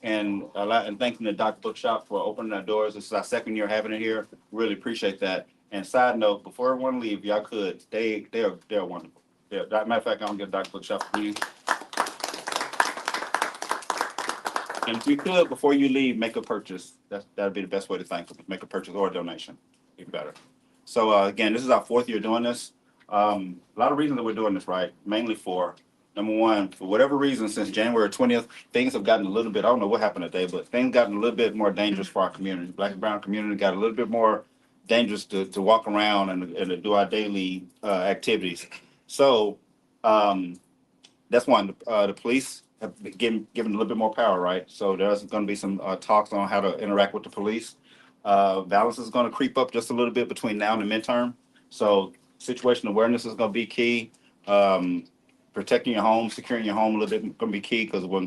and thanking the Doc Bookshop for opening our doors. This is our second year having it here. Really appreciate that. And side note, before everyone leave, y'all could they're wonderful. Yeah, matter of fact, I'm gonna get Doc Bookshop for you. And if you could, before you leave, make a purchase. That'd be the best way to thank them. Make a purchase or a donation, even better. So again, this is our fourth year doing this. A lot of reasons that we're doing this, right? Mainly for number one, for whatever reason, since January 20th, things have gotten a little bit. I don't know what happened today, but things gotten a little bit more dangerous for our community. Black and brown community got a little bit more dangerous to walk around and to do our daily activities. So um, that's one. The police have been given a little bit more power, right? So there's going to be some talks on how to interact with the police. Violence is going to creep up just a little bit between now and the midterm. So situation awareness is going to be key. Um, Protecting your home, securing your home a little bit going to be key because when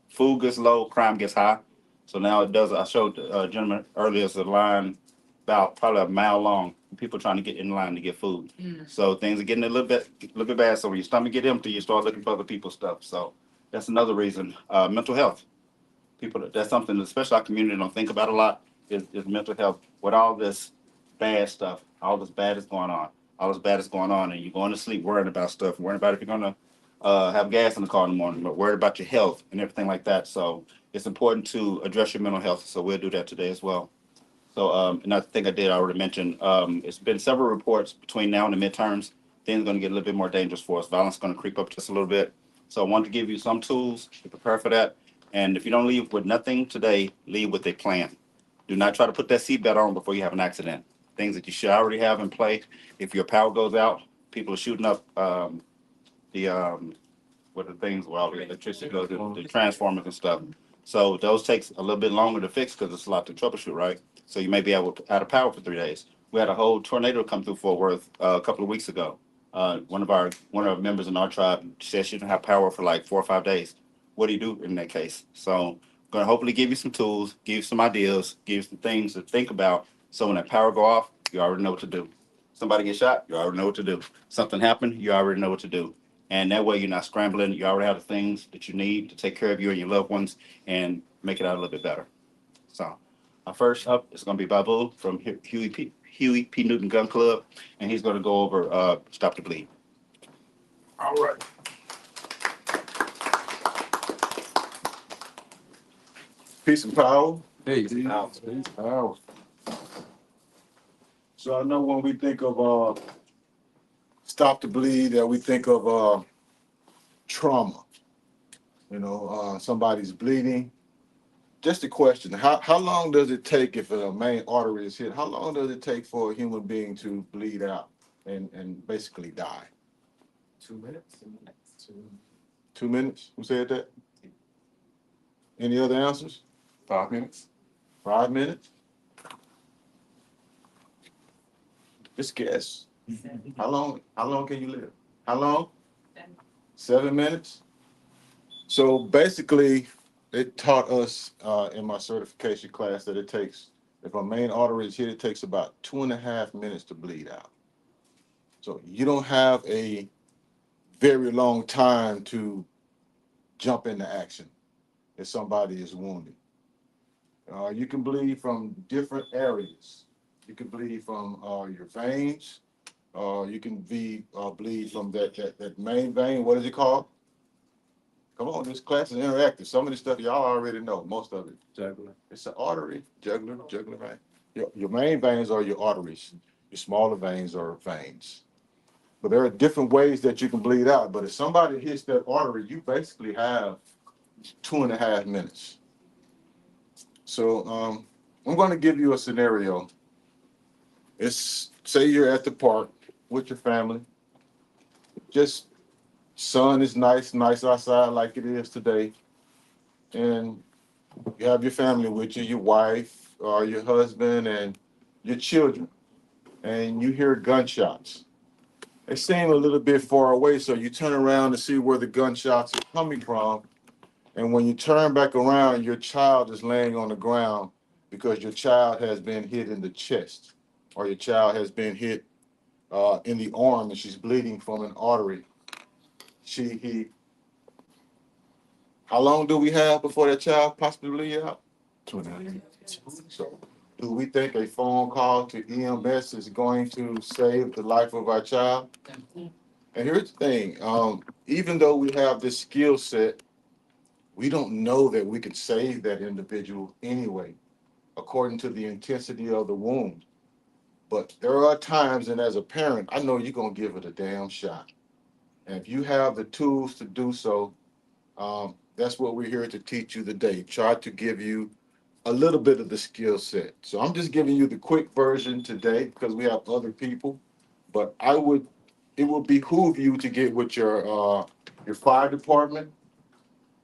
food gets low, crime gets high. So now it does. I showed a gentleman earlier, it's a line about probably a mile long. People trying to get in line to get food. So things are getting a little bit bad. So when your stomach get empty, you start looking for other people's stuff. So that's another reason. Mental health. That's something that especially our community don't think about a lot is mental health. With all this bad stuff, all this bad is going on, and you're going to sleep worrying about stuff, worrying about if you're gonna have gas in the car in the morning, but worried about your health and everything like that. So it's important to address your mental health. So we'll do that today as well. So, and I think I did already mention, it's been several reports between now and the midterms. Things are going to get a little bit more dangerous for us. Violence is going to creep up just a little bit. So I wanted to give you some tools to prepare for that. And if you don't leave with nothing today, leave with a plan. Do not try to put that seatbelt on before you have an accident. Things that you should already have in play. If your power goes out, people are shooting up the what the things where all the electricity goes, the transformers and stuff. So those takes a little bit longer to fix because it's a lot to troubleshoot, right? So you may be able to out of power for 3 days. We had a whole tornado come through Fort Worth a couple of weeks ago. One of our members in our tribe said she didn't have power for like 4 or 5 days. What do you do in that case? So I'm gonna hopefully give you some tools, give you some ideas, give you some things to think about. So when that power go off, you already know what to do. Somebody get shot, you already know what to do. Something happened, you already know what to do. And that way you're not scrambling. You already have the things that you need to take care of you and your loved ones and make it out a little bit better. So, first up is going to be Babu from Huey P. Newton Gun Club, and he's going to go over Stop the Bleed. All right. Peace and power. Hey, Peace, power. So I know when we think of stop the bleed, that we think of trauma. Somebody's bleeding. Just a question: how long does it take if a main artery is hit? How long does it take for a human being to bleed out and basically die? 2 minutes. 2 minutes? Who said that? Any other answers? 5 minutes. 5 minutes? Just guess. How long? How long can you live? How long? 7 minutes. So basically, it taught us in my certification class that it takes, if a main artery is hit, it takes about 2.5 minutes to bleed out. So you don't have a very long time to jump into action if somebody is wounded. You can bleed from different areas. You can bleed from your veins. You can bleed from that main vein. What is it called? Come on, this class is interactive. Some of the stuff y'all already know, most of it. Juggler. It's an artery, jugular vein. Your main veins are your arteries. Your smaller veins are veins. But there are different ways that you can bleed out. But if somebody hits that artery, you basically have 2.5 minutes. So I'm going to give you a scenario. It's say you're at the park with your family. Just sun is nice outside like it is today. And you have your family with you, your wife or your husband and your children. And you hear gunshots. They seem a little bit far away, so you turn around to see where the gunshots are coming from. And when you turn back around, your child is laying on the ground because your child has been hit in the chest or your child has been hit in the arm and she's bleeding from an artery. He How long do we have before that child possibly leave out? 2.5. So, do we think a phone call to EMS is going to save the life of our child? And here's the thing, even though we have this skill set, we don't know that we can save that individual anyway, according to the intensity of the wound. But there are times, and as a parent, I know you're gonna give it a damn shot. And if you have the tools to do so, that's what we're here to teach you today. Try to give you a little bit of the skill set. So I'm just giving you the quick version today because we have other people. But it would behoove you to get with your fire department.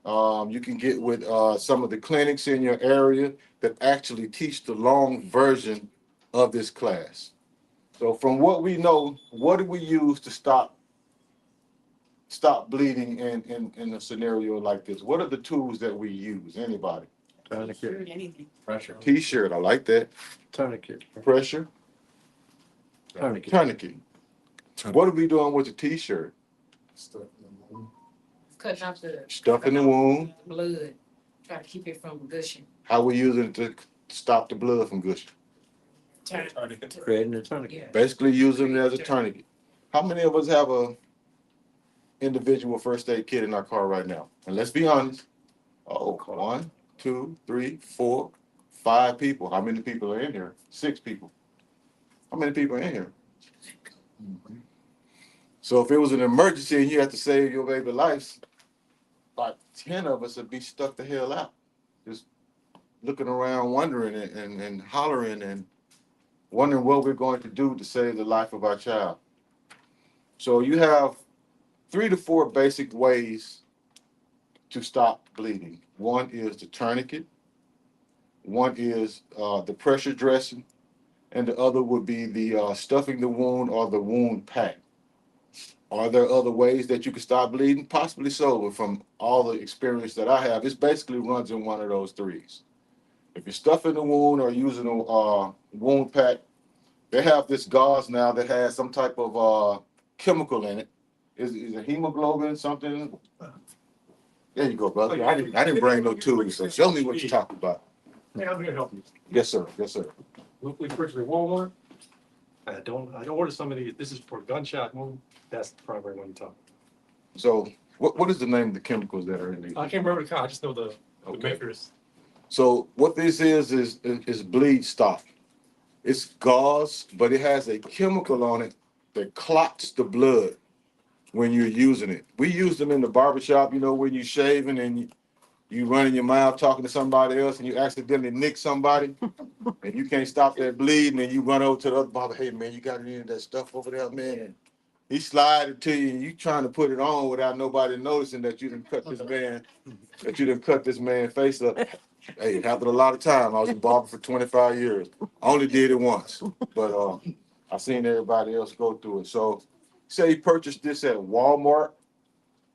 You can get with some of the clinics in your area that actually teach the long version of this class. So from what we know, what do we use to stop bleeding in a scenario like this? What are the tools that we use? Anybody? Tourniquet. Anything. Pressure. T-shirt, I like that. Tourniquet. Pressure, Tourniquet. tourniquet. What are we doing with the T-shirt? Cutting off the Stuff in the wound. blood. Try to keep it from gushing. How we using it to stop the blood from gushing? Turn. Creating a tourniquet. Yeah. Basically using it as a tourniquet. How many of us have a individual first aid kit in our car right now? And let's be honest. Oh, 1, 2, 3, 4, 5 people. How many people are in here? 6 people. How many people are in here? So if it was an emergency and you had to save your baby's life, about 10 of us would be stuck the hell out. Just looking around, wondering and hollering and wondering what we're going to do to save the life of our child. So you have 3 to 4 basic ways to stop bleeding. One is the tourniquet, one is the pressure dressing, and the other would be the stuffing the wound or the wound pack. Are there other ways that you can stop bleeding? Possibly so, but from all the experience that I have, it basically runs in one of those 3s. If you're stuffing the wound or using a wound pack, they have this gauze now that has some type of chemical in it. Is it hemoglobin, something? There you go, brother. I didn't bring no tools, so show me what you're talking about. Hey, I'm here to help you. Yes, sir. Yes, sir. We purchased at Walmart. I ordered some of these. This is for gunshot wound. That's the primary one you're talking. So what is the name of the chemicals that are in these? I can't remember the kind. I just know the Okay. makers. So what this is bleed stop. It's gauze, but it has a chemical on it that clots the blood when you're using it. We use them in the barbershop, you know, when you're shaving and you run in your mouth talking to somebody else and you accidentally nick somebody and you can't stop that bleeding and you run over to the other barber, hey man, you got any of that stuff over there, man? He slide it to you and you trying to put it on without nobody noticing that you done cut this man face up. Hey, it happened a lot of times. I was a barber for 25 years. I only did it once, but I seen everybody else go through it. So say you purchased this at Walmart.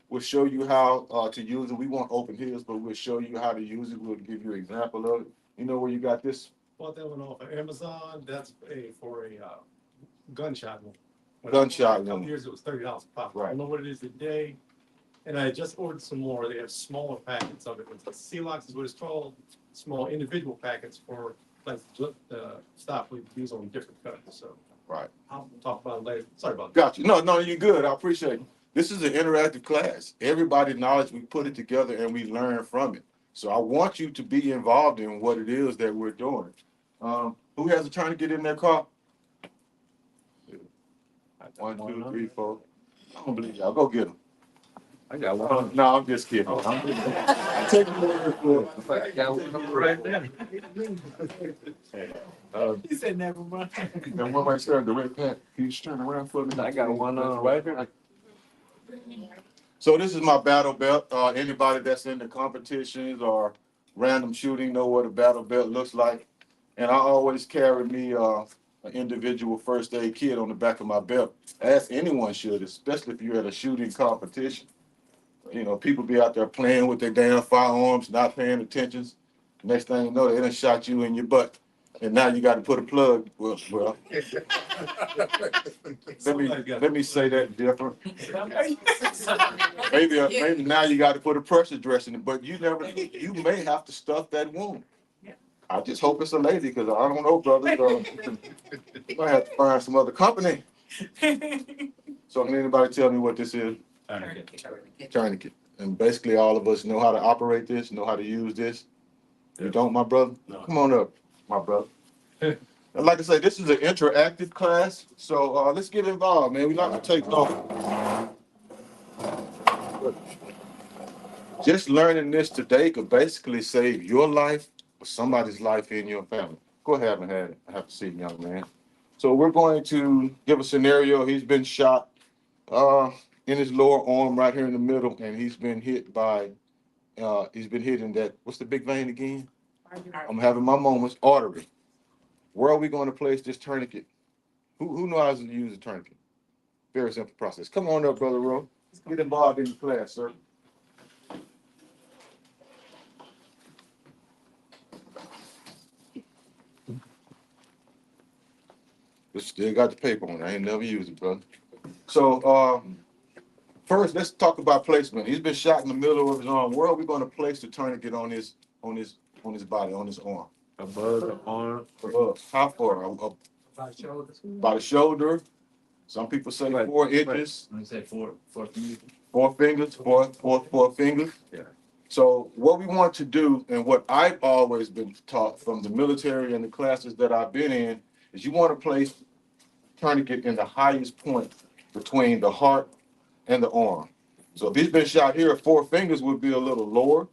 We'll show you how to use it. We won't open his, but we'll show you how to use it. We'll give you an example of it. You know where you got this? Bought that one off of Amazon. That's for a gunshot one. Gunshot A couple wound. years it was $30 a pop. Right. I don't know what it is today. And I just ordered some more. They have smaller packets of it. C-Locks is what it's called. Small individual packets for like stuff we use on different cuts. So Right. I'll talk about it later. Sorry about that. Got you. No, you're good. I appreciate it. This is an interactive class. Everybody knowledge, we put it together and we learn from it. So I want you to be involved in what it is that we're doing. Who has a turn to get in their car? 1, 2, 3, 4. I don't believe y'all. Go get them. I got one. No, I'm just kidding. I'm taking the word for it. I got one right there. He said never mind. And one right there, the red pack. Can you just turn around for me? I got one right here. So this is my battle belt. Anybody that's in the competitions or random shooting know what a battle belt looks like. And I always carry me an individual first aid kit on the back of my belt, as anyone should, especially if you're at a shooting competition. You know, people be out there playing with their damn firearms, not paying attention. Next thing you know, they done shot you in your butt. and now you got to put a plug. Well, let me say that different. Maybe now you got to put a pressure dress in it, but you may have to stuff that wound. I just hope it's a lady, because I don't know, brothers. Might have to find some other company. So can anybody tell me what this is? Tourniquet. And basically all of us know how to operate this, know how to use this. You don't, my brother? No. Come on up, my brother. And like I say, this is an interactive class, so let's get involved, man. We like to take off. Just learning this today could basically save your life or somebody's life in your family. Go ahead and have a seat, young man. So we're going to give a scenario. He's been shot in his lower arm right here in the middle, and he's been hit in that, what's the big vein again? I'm having my moments, artery. Where are we going to place this tourniquet? Who knows how to use a tourniquet? Very simple process. Come on up, Brother Rowe. Get involved in the class, sir. Still got the paper on. I ain't never used it, brother. So first, let's talk about placement. He's been shot in the middle of his arm. Where are we going to place the tourniquet on his body, on his arm? Above the arm. How far? By the shoulder. Some people say 4 inches. I say four fingers. 4 fingers. Four fingers. Yeah. So what we want to do, and what I've always been taught from the military and the classes that I've been in, is you want to place tourniquet in the highest point between the heart and the arm. So if he's been shot here, 4 fingers would be a little lower.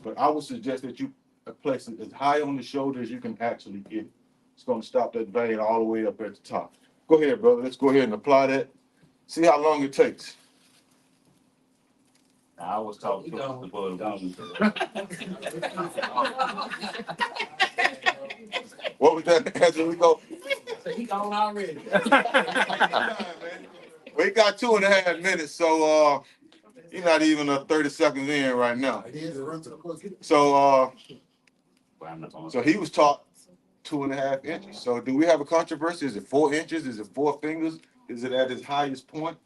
But I would suggest that you place it as high on the shoulder as you can actually get it. It's going to stop that vein all the way up at the top. Go ahead, brother. Let's go ahead and apply that. See how long it takes. I was taught to the bullet wound. What was that, Angelico? He gone already. We got 2.5 minutes, so you're not even 30 seconds in right now. So so he was taught 2.5 inches. So do we have a controversy? Is it 4 inches? Is it 4 fingers? Is it at its highest point?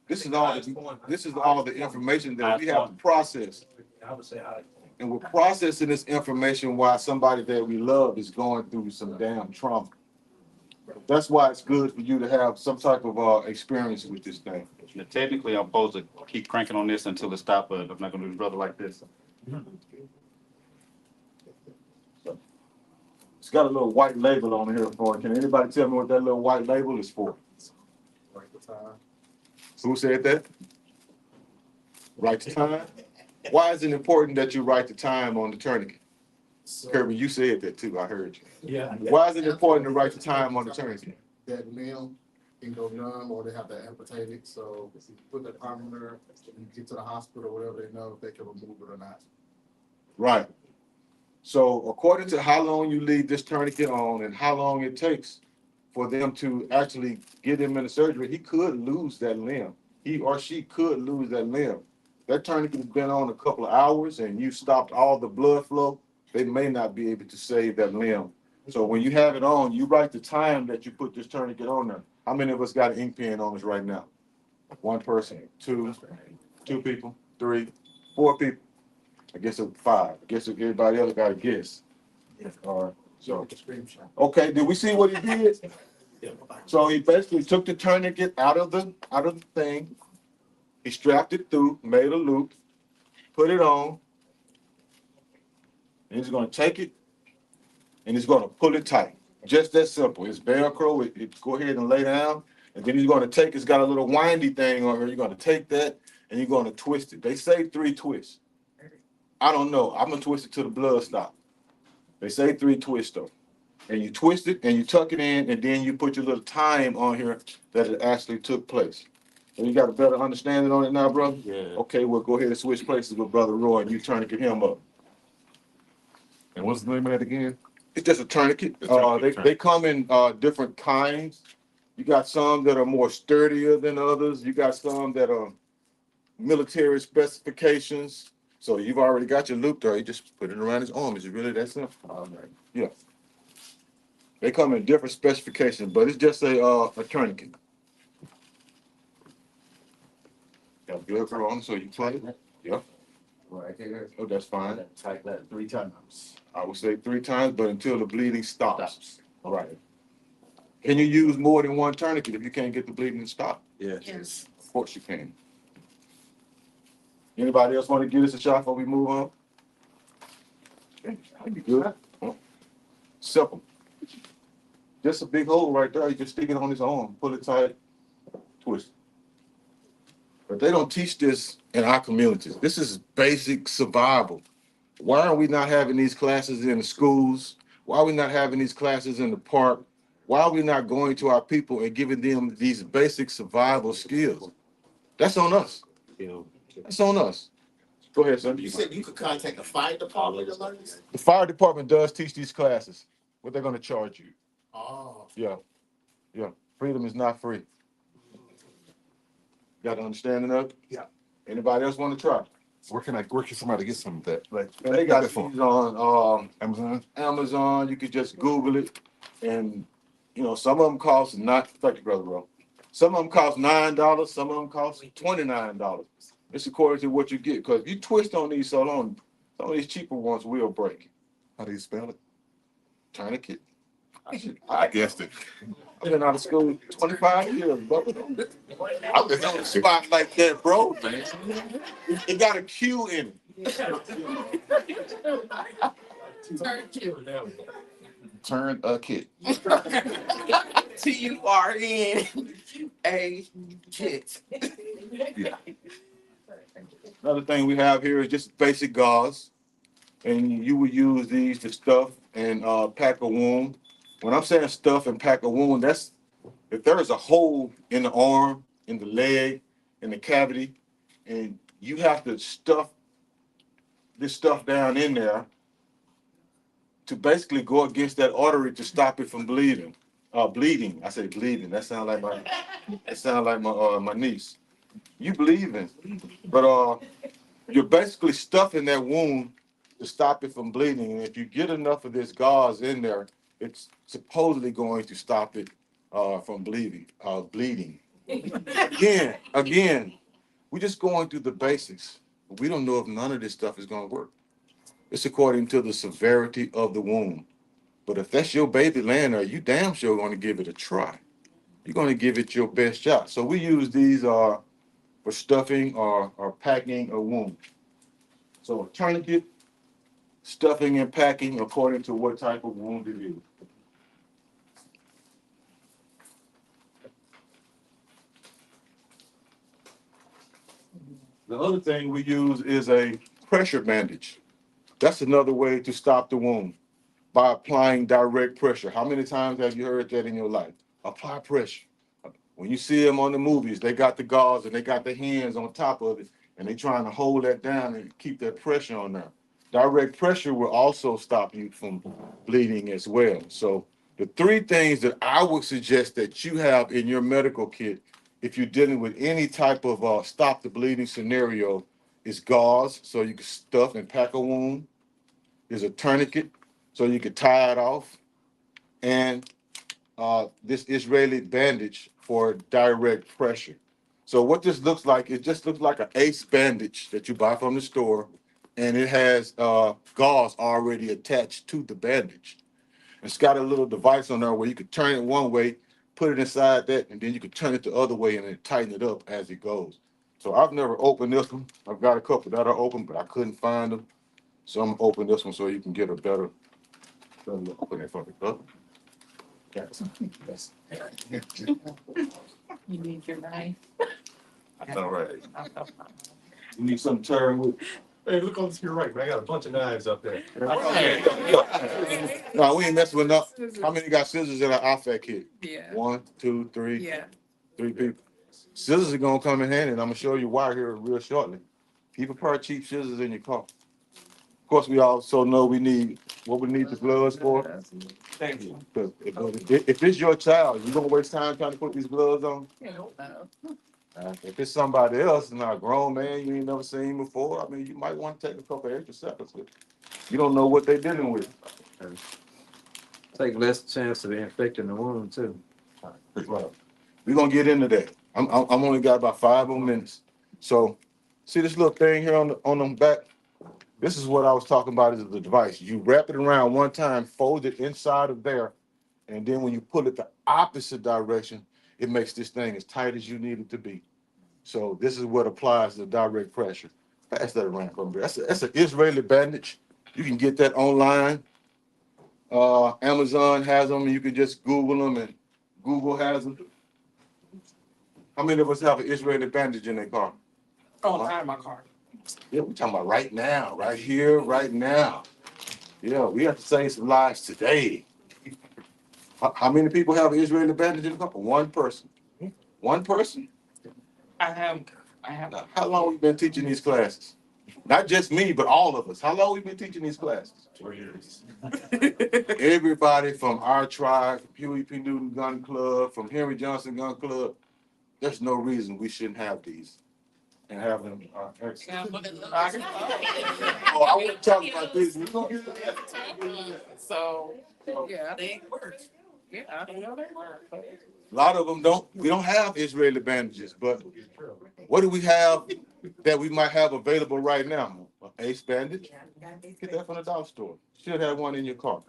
This is all the information that we have to process. I would say high. And we're processing this information while somebody that we love is going through some damn trauma. That's why it's good for you to have some type of experience with this thing. Now, technically, I'm supposed to keep cranking on this until it stops, but I'm not gonna do his brother like this. It's got a little white label on here for it. Can anybody tell me what that little white label is for? Who said that? Write the time. Why is it important that you write the time on the tourniquet? Kirby, you said that too. I heard you. Yeah. Why is it important to write the time on the tourniquet? That limb can go numb or they have to amputate it. So if you put the thermometer and get to the hospital, whatever, they know if they can remove it or not. Right. So according to how long you leave this tourniquet on and how long it takes for them to actually get him into surgery, he could lose that limb. He or she could lose that limb. That tourniquet has been on a couple of hours and you stopped all the blood flow, they may not be able to save that limb. So when you have it on, you write the time that you put this tourniquet on there. How many of us got an ink pen on us right now? 1 person, 2 people, 3, 4 people. I guess it's 5. I guess everybody else got a guess. All right. So, okay, did we see what he did? So he basically took the tourniquet out of the thing. He strapped it through, made a loop, put it on. And he's going to take it and he's going to pull it tight. Just that simple. It's Velcro. It go ahead and lay down. And then he's going to take, it's got a little windy thing on here. You're going to take that and you're going to twist it. They say 3 twists. I don't know. I'm going to twist it till the blood stops. They say 3 twists though. And you twist it and you tuck it in and then you put your little time on here that it actually took place. And you got a better understanding on it now, brother? Yeah. Okay, we'll go ahead and switch places with Brother Roy and you turn to get him up. And what's the name of that again? It's just a tourniquet. They come in different kinds. You got some that are more sturdier than others. You got some that are military specifications. So you've already got your loop there. You just put it around his arm. It's really that simple. All right. Yeah. They come in different specifications, but it's just a tourniquet. Got Velcro on, so you plug it. Yeah. Right here. Oh, that's fine. Type that 3 times. I would say 3 times, but until the bleeding stops. Stops. All right. Can you use more than one tourniquet if you can't get the bleeding to stop? Yes. Of course you can. Anybody else want to give this a shot before we move on? Okay, that'd be good. Simple. Just a big hole right there. You can stick it on his arm, pull it tight, twist. But they don't teach this in our communities. This is basic survival. Why are we not having these classes in the schools? Why are we not having these classes in the park? Why are we not going to our people and giving them these basic survival skills? That's on us. That's on us. Go ahead, son. You said you could contact the fire department to learn this? The fire department does teach these classes. What they're going to charge you? Oh. Yeah, yeah. Freedom is not free. Got an understanding of it? Yeah. Anybody else want to try? Where can somebody get some of that? Like And they got that for these on Amazon? Amazon. You could just Google it, and you know some of them cost not. Thank you, brother, bro. Some of them cost $9. Some of them cost $29. It's according to what you get. Because if you twist on these so long, some of these cheaper ones will break. How do you spell it? Tourniquet. I guessed it. I've been out of school 25 years, bro. I've been on the spot like that, bro. It got a Q in it. Turn a kit. TURN kit. Yeah. Another thing we have here is just basic gauze. And you would use these to stuff and pack a wound. When I'm saying stuff and pack a wound, that's if there is a hole in the arm, in the leg, in the cavity, and you have to stuff this stuff down in there to basically go against that artery to stop it from bleeding. Bleeding. I say bleeding. That sounds like my niece. You bleeding, but you're basically stuffing that wound to stop it from bleeding. And if you get enough of this gauze in there, it's supposedly going to stop it from bleeding. Again, we're just going through the basics. We don't know if none of this stuff is going to work. It's according to the severity of the wound. But if that's your baby laying there, you damn sure going to give it a try. You're going to give it your best shot. So we use these for stuffing or packing a wound. So a tourniquet, stuffing and packing according to what type of wound it is. The other thing we use is a pressure bandage. That's another way to stop the wound by applying direct pressure. How many times have you heard that in your life? Apply pressure. When you see them on the movies, they got the gauze and they got their hands on top of it and they trying to hold that down and keep that pressure on there. Direct pressure will also stop you from bleeding as well. So the 3 things that I would suggest that you have in your medical kit if you're dealing with any type of stop the bleeding scenario is gauze, so you can stuff and pack a wound. Is a tourniquet, so you can tie it off. And this Israeli bandage for direct pressure. So what this looks like, it just looks like an ace bandage that you buy from the store, and it has gauze already attached to the bandage. It's got a little device on there where you could turn it one way, put it inside that, and then you could turn it the other way and then tighten it up as it goes. So I've never opened this one. I've got a couple that are open, but I couldn't find them. So I'm gonna open this one so you can get a better look. Open it for me, bro. You need your knife. That's all right. You need something to turn with. Hey, look on to your right, man. I got a bunch of knives up there. No, we ain't messing with enough. How many got scissors in our outfit kit? Yeah. 1, 2, 3, Yeah. 3 people. Scissors are gonna come in handy, and I'm gonna show you why here real shortly. Keep a pair of cheap scissors in your car. Of course, we also know we need what we need the gloves for. Thank you. If it's your child, you gonna waste time trying to put these gloves on? No. If it's somebody else, not a grown man you ain't never seen before, I mean, you might want to take a couple extra seconds. You don't know what they're dealing with. Take less chance of infecting the wound too. Right. We're gonna get into that. I'm only got about 5 more minutes. So, see this little thing here on the back? This is what I was talking about is the device. You wrap it around one time, fold it inside of there, and then when you pull it the opposite direction, it makes this thing as tight as you need it to be. So this is what applies to direct pressure. Pass that around from there. That's an Israeli bandage. You can get that online. Amazon has them, and you can just Google them, and Google has them. How many of us have an Israeli bandage in their car? All the time in my car. Yeah, we're talking about right now, right here, right now. Yeah, we have to save some lives today. How many people have an Israeli bandage in the car? One person. One person? I have. Now, how long we been teaching these classes? Not just me, but all of us. How long we been teaching these classes? 4 years. Everybody from our tribe, from Huey P. Newton Gun Club, from Henry Johnson Gun Club, there's no reason we shouldn't have these and have them. Oh, I want to talk about this. We're gonna get to that. So, yeah, they work. Yeah, they work. A lot of them don't. We don't have Israeli bandages, but what do we have that we might have available right now? An ace bandage. Get that from the dollar store. Should have one in your car.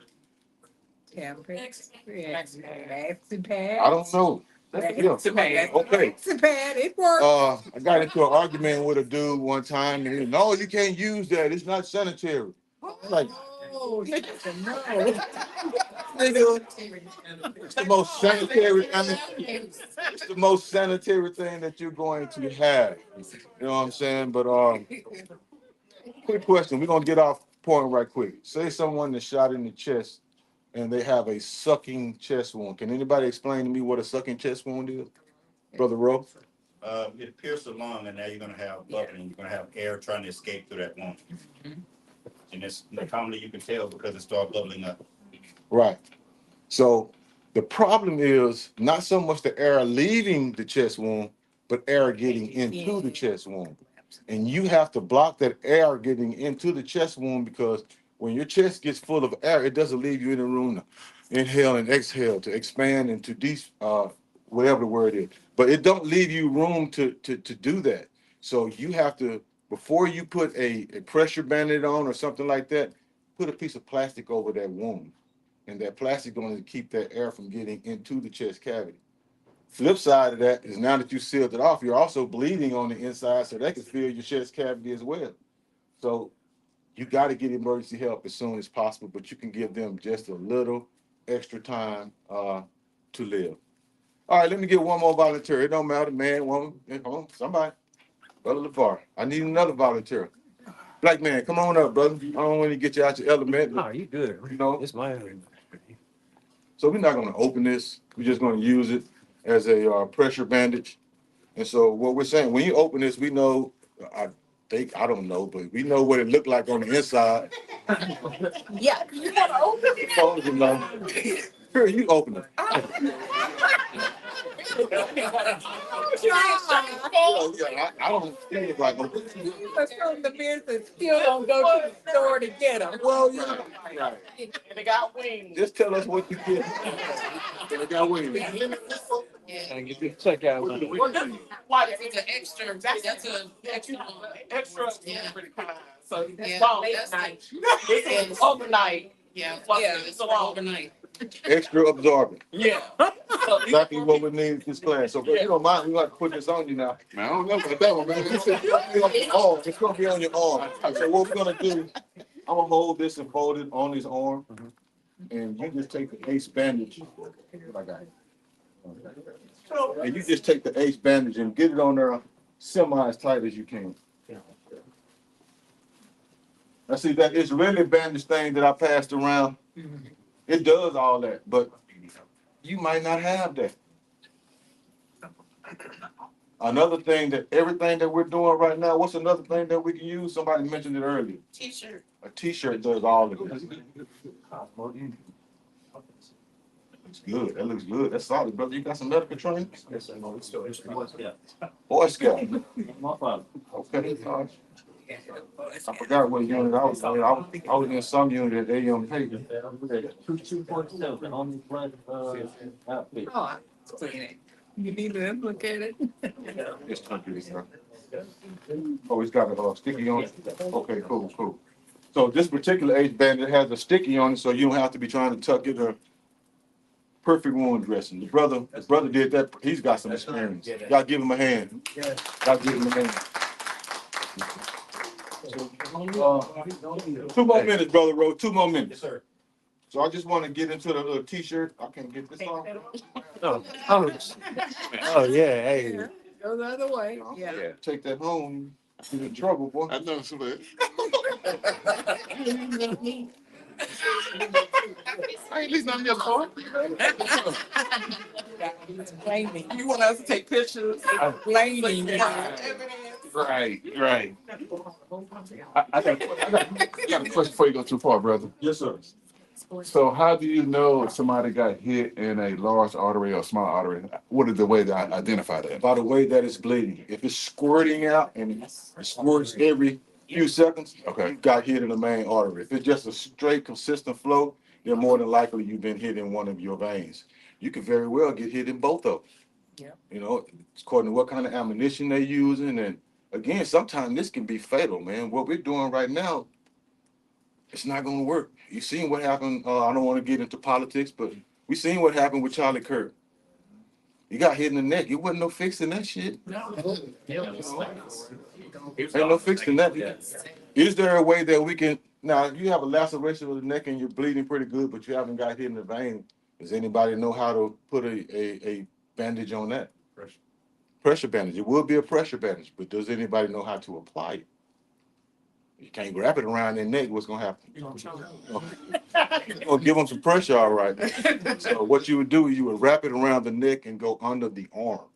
Tampons, I don't know. Yeah. Okay. it works. I got into an argument with a dude one time, and he, no, you can't use that. It's not sanitary. I'm like, Oh, no. nigga, it's the most sanitary thing. It's the most sanitary thing that you're going to have. You know what I'm saying? But quick question. We're gonna get off point right quick. Say someone is shot in the chest and they have a sucking chest wound. Can anybody explain to me what a sucking chest wound is? Brother Rowe? It pierced the lung, and now you're gonna have bubbling. You're gonna have air trying to escape through that wound. And it's commonly you can tell because it starts bubbling up. Right. So the problem is not so much the air leaving the chest wound, but air getting into the chest wound. And you have to block that air getting into the chest wound because when your chest gets full of air, it doesn't leave you in the room to inhale and exhale, to expand and to whatever the word is. But it don't leave you room to do that. So you have to, before you put a pressure bandage on or something like that, put a piece of plastic over that wound. And that plastic going to keep that air from getting into the chest cavity. Flip side of that is now that you sealed it off, you're also bleeding on the inside, so that can fill your chest cavity as well. So you got to get emergency help as soon as possible, but you can give them just a little extra time to live. All right, let me get one more volunteer. It don't matter, man, woman, come on, somebody. Brother LeVar, I need another volunteer. Black man, come on up, brother. I don't want to get you out your element. No, you good. You know, It's my area. so we're not going to open this. We're just going to use it as a pressure bandage. And so what we're saying, when you open this, we know, I don't know, but we know what it looked like on the inside. Yeah. You want to open it? Oh, you know. Here, you open it. Oh, yeah, I don't feel like You must from the business still don't go to the store to get them. well, yeah, right. And they got wings. Just tell us what you get. They got wings. And get this check out. Why, it's an extra, that's an extra, pretty kind. So it's long, it's night. This is overnight. Yeah, it's overnight. Extra absorbent. Yeah. Exactly what we need this class. So, if you don't mind, we got to put this on you now. Man, I don't know about that one, man. It's gonna be on your arm. It's gonna be on your arm. So what we're gonna do, I'm gonna hold this and fold it on his arm, and you just take the ace bandage. I got it. And you just take the ace bandage and get it on there semi as tight as you can. Now see that Israeli bandage thing that I passed around, it does all that, but you might not have that. Another thing that everything that we're doing right now, what's another thing that we can use? Somebody mentioned it earlier. T-shirt. A t-shirt does all of this. Looks good. That looks good. That's solid, brother. You got some medical training? Yes, sir. No, it's still, it's yeah. Boy Scout. My father. Okay. I forgot what unit I was in. I was in some unit that they pay. 2247 on the blood, outfit. Oh, I seen it. You need to implicate it. It's country, sir. Oh, it's got a sticky on it. Okay, cool, cool. So this particular age band, it has a sticky on it, so you don't have to be trying to tuck it or perfect wound dressing. The brother did that. He's got some experience. Y'all give him a hand. Y'all give him a hand. 2 more minutes, brother Rowe. 2 more minutes. sir. So I just want to get into the little t-shirt. I can get this on. Oh, yeah, hey. Go the other way, yeah. Take that home. You in trouble, boy. I know somebody. I ain't leaving nothing in your car. Blaming, You want us to take pictures? blaming. Right, right. I got a question before you go too far, brother. Yes, sir. So how do you know if somebody got hit in a large artery or small artery? What is the way to identify that? By the way that it's bleeding. If it's squirting out and it squirts every few seconds, Okay. you got hit in the main artery. If it's just a straight, consistent flow, then more than likely you've been hit in one of your veins. You could very well get hit in both of them. Yeah. You know, it's according to what kind of ammunition they're using. And again, sometimes this can be fatal, man. What we're doing right now, it's not going to work. You seen what happened. I don't want to get into politics, but we seen what happened with Charlie Kirk. He got hit in the neck. It wasn't no fixing that shit. Ain't no fixing that. Is there a way that we can, now, if you have a laceration of the neck and you're bleeding pretty good, but you haven't got hit in the vein, does anybody know how to put a bandage on that? Pressure bandage. It will be a pressure bandage, but does anybody know how to apply it? You can't wrap it around their neck, what's gonna happen? You're gonna give them some pressure, all right. So what you would do, you would wrap it around the neck and go under the arm.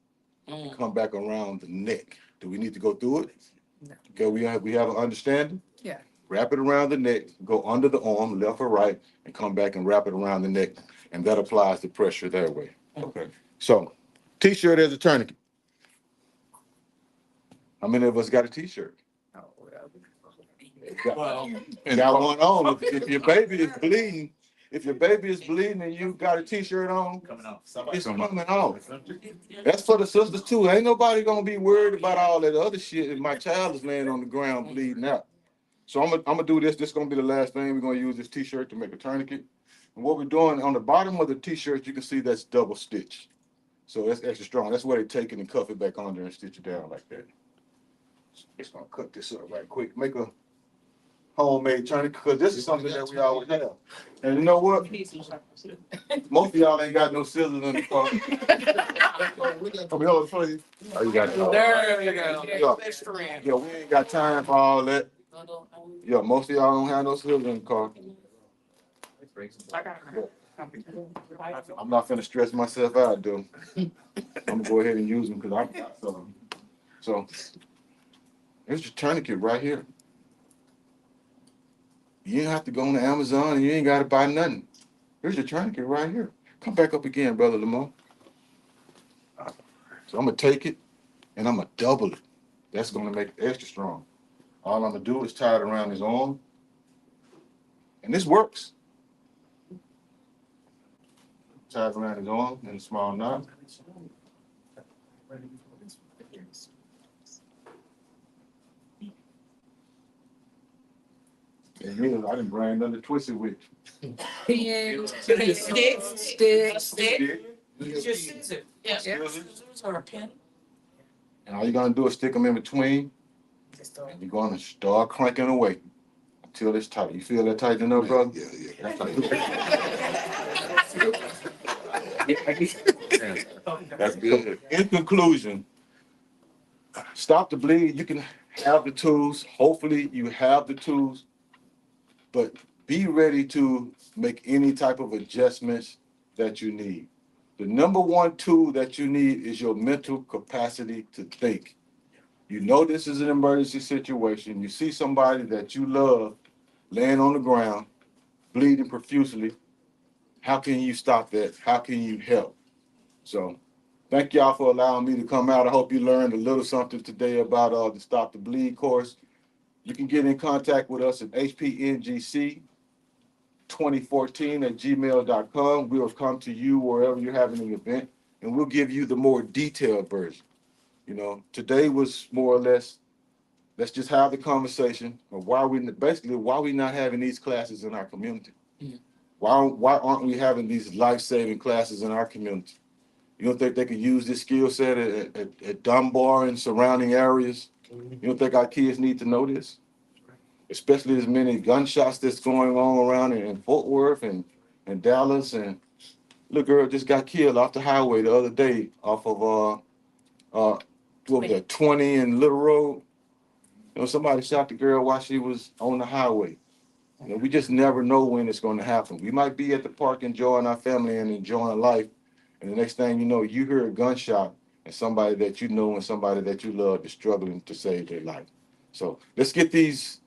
And come back around the neck. Do we need to go through it? No. Okay, we have an understanding? Yeah. Wrap it around the neck, go under the arm, left or right, and come back and wrap it around the neck. And that applies the pressure that way. Okay. So, t-shirt as a tourniquet. How many of us got a t-shirt? Got one on. If your baby is bleeding, and you got a t-shirt on, it's coming off. That's for the sisters too. Ain't nobody gonna be worried about all that other shit if my child is laying on the ground bleeding out. So I'm gonna do this. This is gonna be the last thing. We're gonna use this t-shirt to make a tourniquet. And what we're doing on the bottom of the t-shirt, you can see that's double stitch. So that's extra strong. That's where they take it and cuff it back under and stitch it down like that. Just gonna cut this up right quick. Make a homemade tourniquet, because this is something that we always have. And you know what? Most of y'all ain't got no scissors in the car. I'll be all for you. Oh, you got it. There you go. Yeah. That's strength. Yeah, we ain't got time for all that. Yeah, most of y'all don't have no scissors in the car. I'm not finna stress myself out, though. I'm gonna go ahead and use them because I got some. So, here's your tourniquet right here. You ain't have to go on to Amazon and you ain't gotta buy nothing. Here's your tourniquet right here. Come back up again, Brother Lamar. So I'm gonna take it and I'm gonna double it. That's gonna make it extra strong. All I'm gonna do is tie it around his arm. And this works. Tie it around his arm in a small knot. And here, I didn't bring nothing to twist it with. Pin, stick. Just scissors. Yeah. Scissors or a pen. And all you're gonna do is stick them in between. And you're gonna start cranking away until it's tight. You feel that tightening up, brother? Yeah. That's good. In conclusion, stop the bleed. You can have the tools. Hopefully you have the tools, but be ready to make any type of adjustments that you need. The number one tool that you need is your mental capacity to think. You know this is an emergency situation. You see somebody that you love laying on the ground, bleeding profusely. How can you stop that? How can you help? So thank y'all for allowing me to come out. I hope you learned a little something today about the Stop the Bleed course. You can get in contact with us at hpngc2014@gmail.com. We'll come to you wherever you're having an event, and we'll give you the more detailed version. You know, today was more or less, let's just have the conversation of why we not having these classes in our community. Why aren't we having these life-saving classes in our community? You don't think they could use this skill set at Dunbar and surrounding areas? You don't think our kids need to know this? Especially as many gunshots that's going on around in Fort Worth and Dallas. And little girl just got killed off the highway the other day off of what was that, 20 and Little Road. You know, somebody shot the girl while she was on the highway. You know, we just never know when it's going to happen. We might be at the park enjoying our family and enjoying life, and the next thing you know, you hear a gunshot, and somebody that you know and somebody that you love is struggling to save their life. So let's get these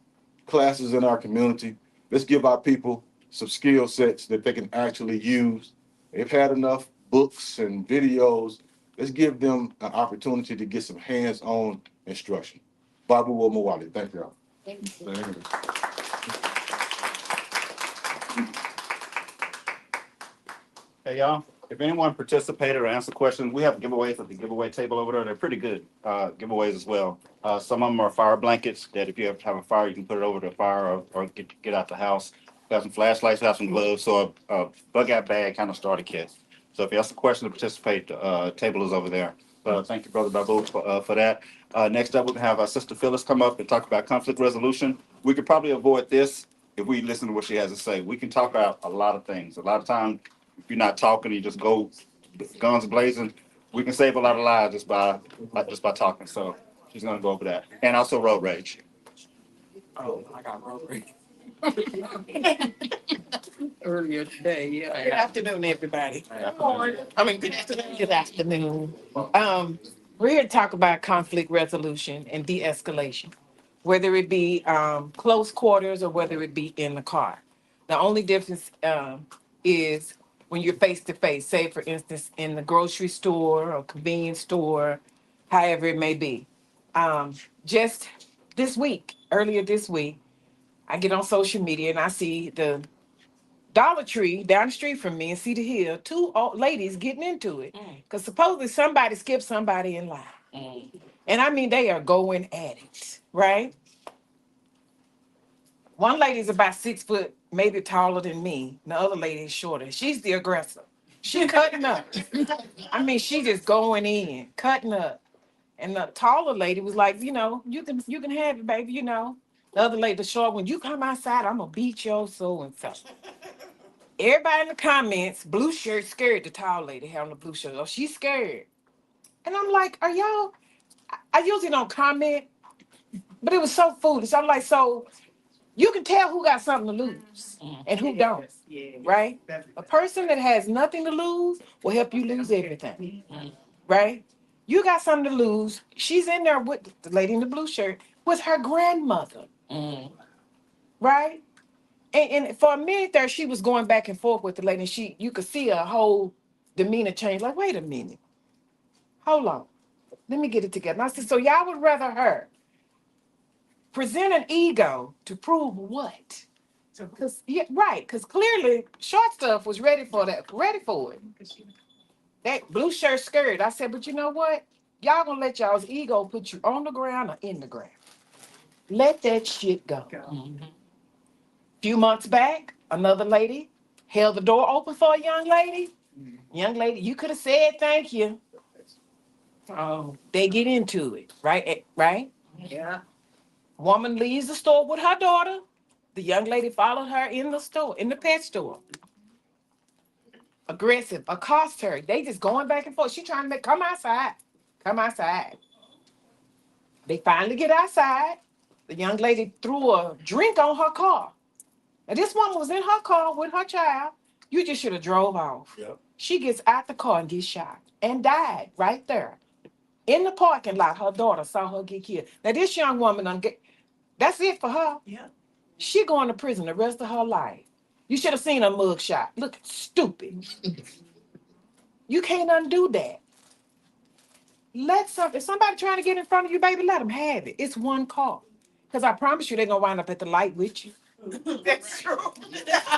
classes in our community. Let's give our people some skill sets that they can actually use. They've had enough books and videos. Let's give them an opportunity to get some hands-on instruction. Babu Omawali, thank you all. Thank you. Thank you. Hey, y'all, if anyone participated or answered questions, we have giveaways at the giveaway table over there. They're pretty good giveaways as well. Some of them are fire blankets that if you have a fire, you can put it over the fire or get out the house. We have some flashlights, we have some gloves, so a bug out bag kind of starter kit. So if you ask a question to participate, table is over there. Thank you, Brother Babu, for that. Next up, we're gonna have our Sister Phyllis come up and talk about conflict resolution. We could probably avoid this if we listen to what she has to say. We can talk about a lot of things. A lot of times, if you're not talking, you just go guns blazing. We can save a lot of lives just by talking. So she's gonna go over that, and also road rage. Oh, I got road rage. Earlier today, yeah. Good afternoon, everybody. Good morning. I mean, good afternoon. Good afternoon. We're here to talk about conflict resolution and de-escalation, whether it be close quarters or whether it be in the car. The only difference is when you're face to face, say for instance, in the grocery store or convenience store, however it may be. Just earlier this week, I get on social media and I see the Dollar Tree down the street from me in Cedar Hill, two old ladies getting into it. Because supposedly somebody skipped somebody in line. And I mean, they are going at it, right? One lady's about 6 foot, maybe taller than me. The other lady is shorter. She's the aggressor. She cutting up. I mean, she just going in, cutting up. And the taller lady was like, you can have it, baby, The other lady, the short one, you come outside, I'm gonna beat your so and so. Everybody in the comments, blue shirt scared the tall lady having the blue shirt. Oh, she's scared. And I'm like, are y'all? I usually don't comment, but it was so foolish. I'm like, so you can tell who got something to lose and who don't, right? A person that has nothing to lose will help you lose everything, right? You got something to lose. She's in there with the lady in the blue shirt with her grandmother, right? And for a minute there, she was going back and forth with the lady. And you could see her whole demeanor change. Like, wait a minute, hold on, let me get it together. And I said, so y'all would rather her present an ego to prove what? Because right, because clearly short stuff was ready for it. That blue shirt skirt. I said, but you know what? Y'all gonna let y'all's ego put you on the ground or in the ground. Let that shit go. Few months back, another lady held the door open for a young lady. Young lady, you could have said thank you. Oh, they get into it, right? Right? Yeah. Woman leaves the store with her daughter. The young lady followed her in the store, in the pet store. Aggressive, accost her. They just going back and forth. She trying to come outside. Come outside. They finally get outside. The young lady threw a drink on her car. Now this woman was in her car with her child. You just should have drove off. Yep. She gets out the car and gets shot and died right there. In the parking lot, her daughter saw her get killed. Now this young woman, that's it for her. Yeah. She going to prison the rest of her life. You should have seen a mug shot. Look stupid. You can't undo that. If somebody trying to get in front of you, baby, let them have it. It's one car. Because I promise you, they're going to wind up at the light with you. That's true.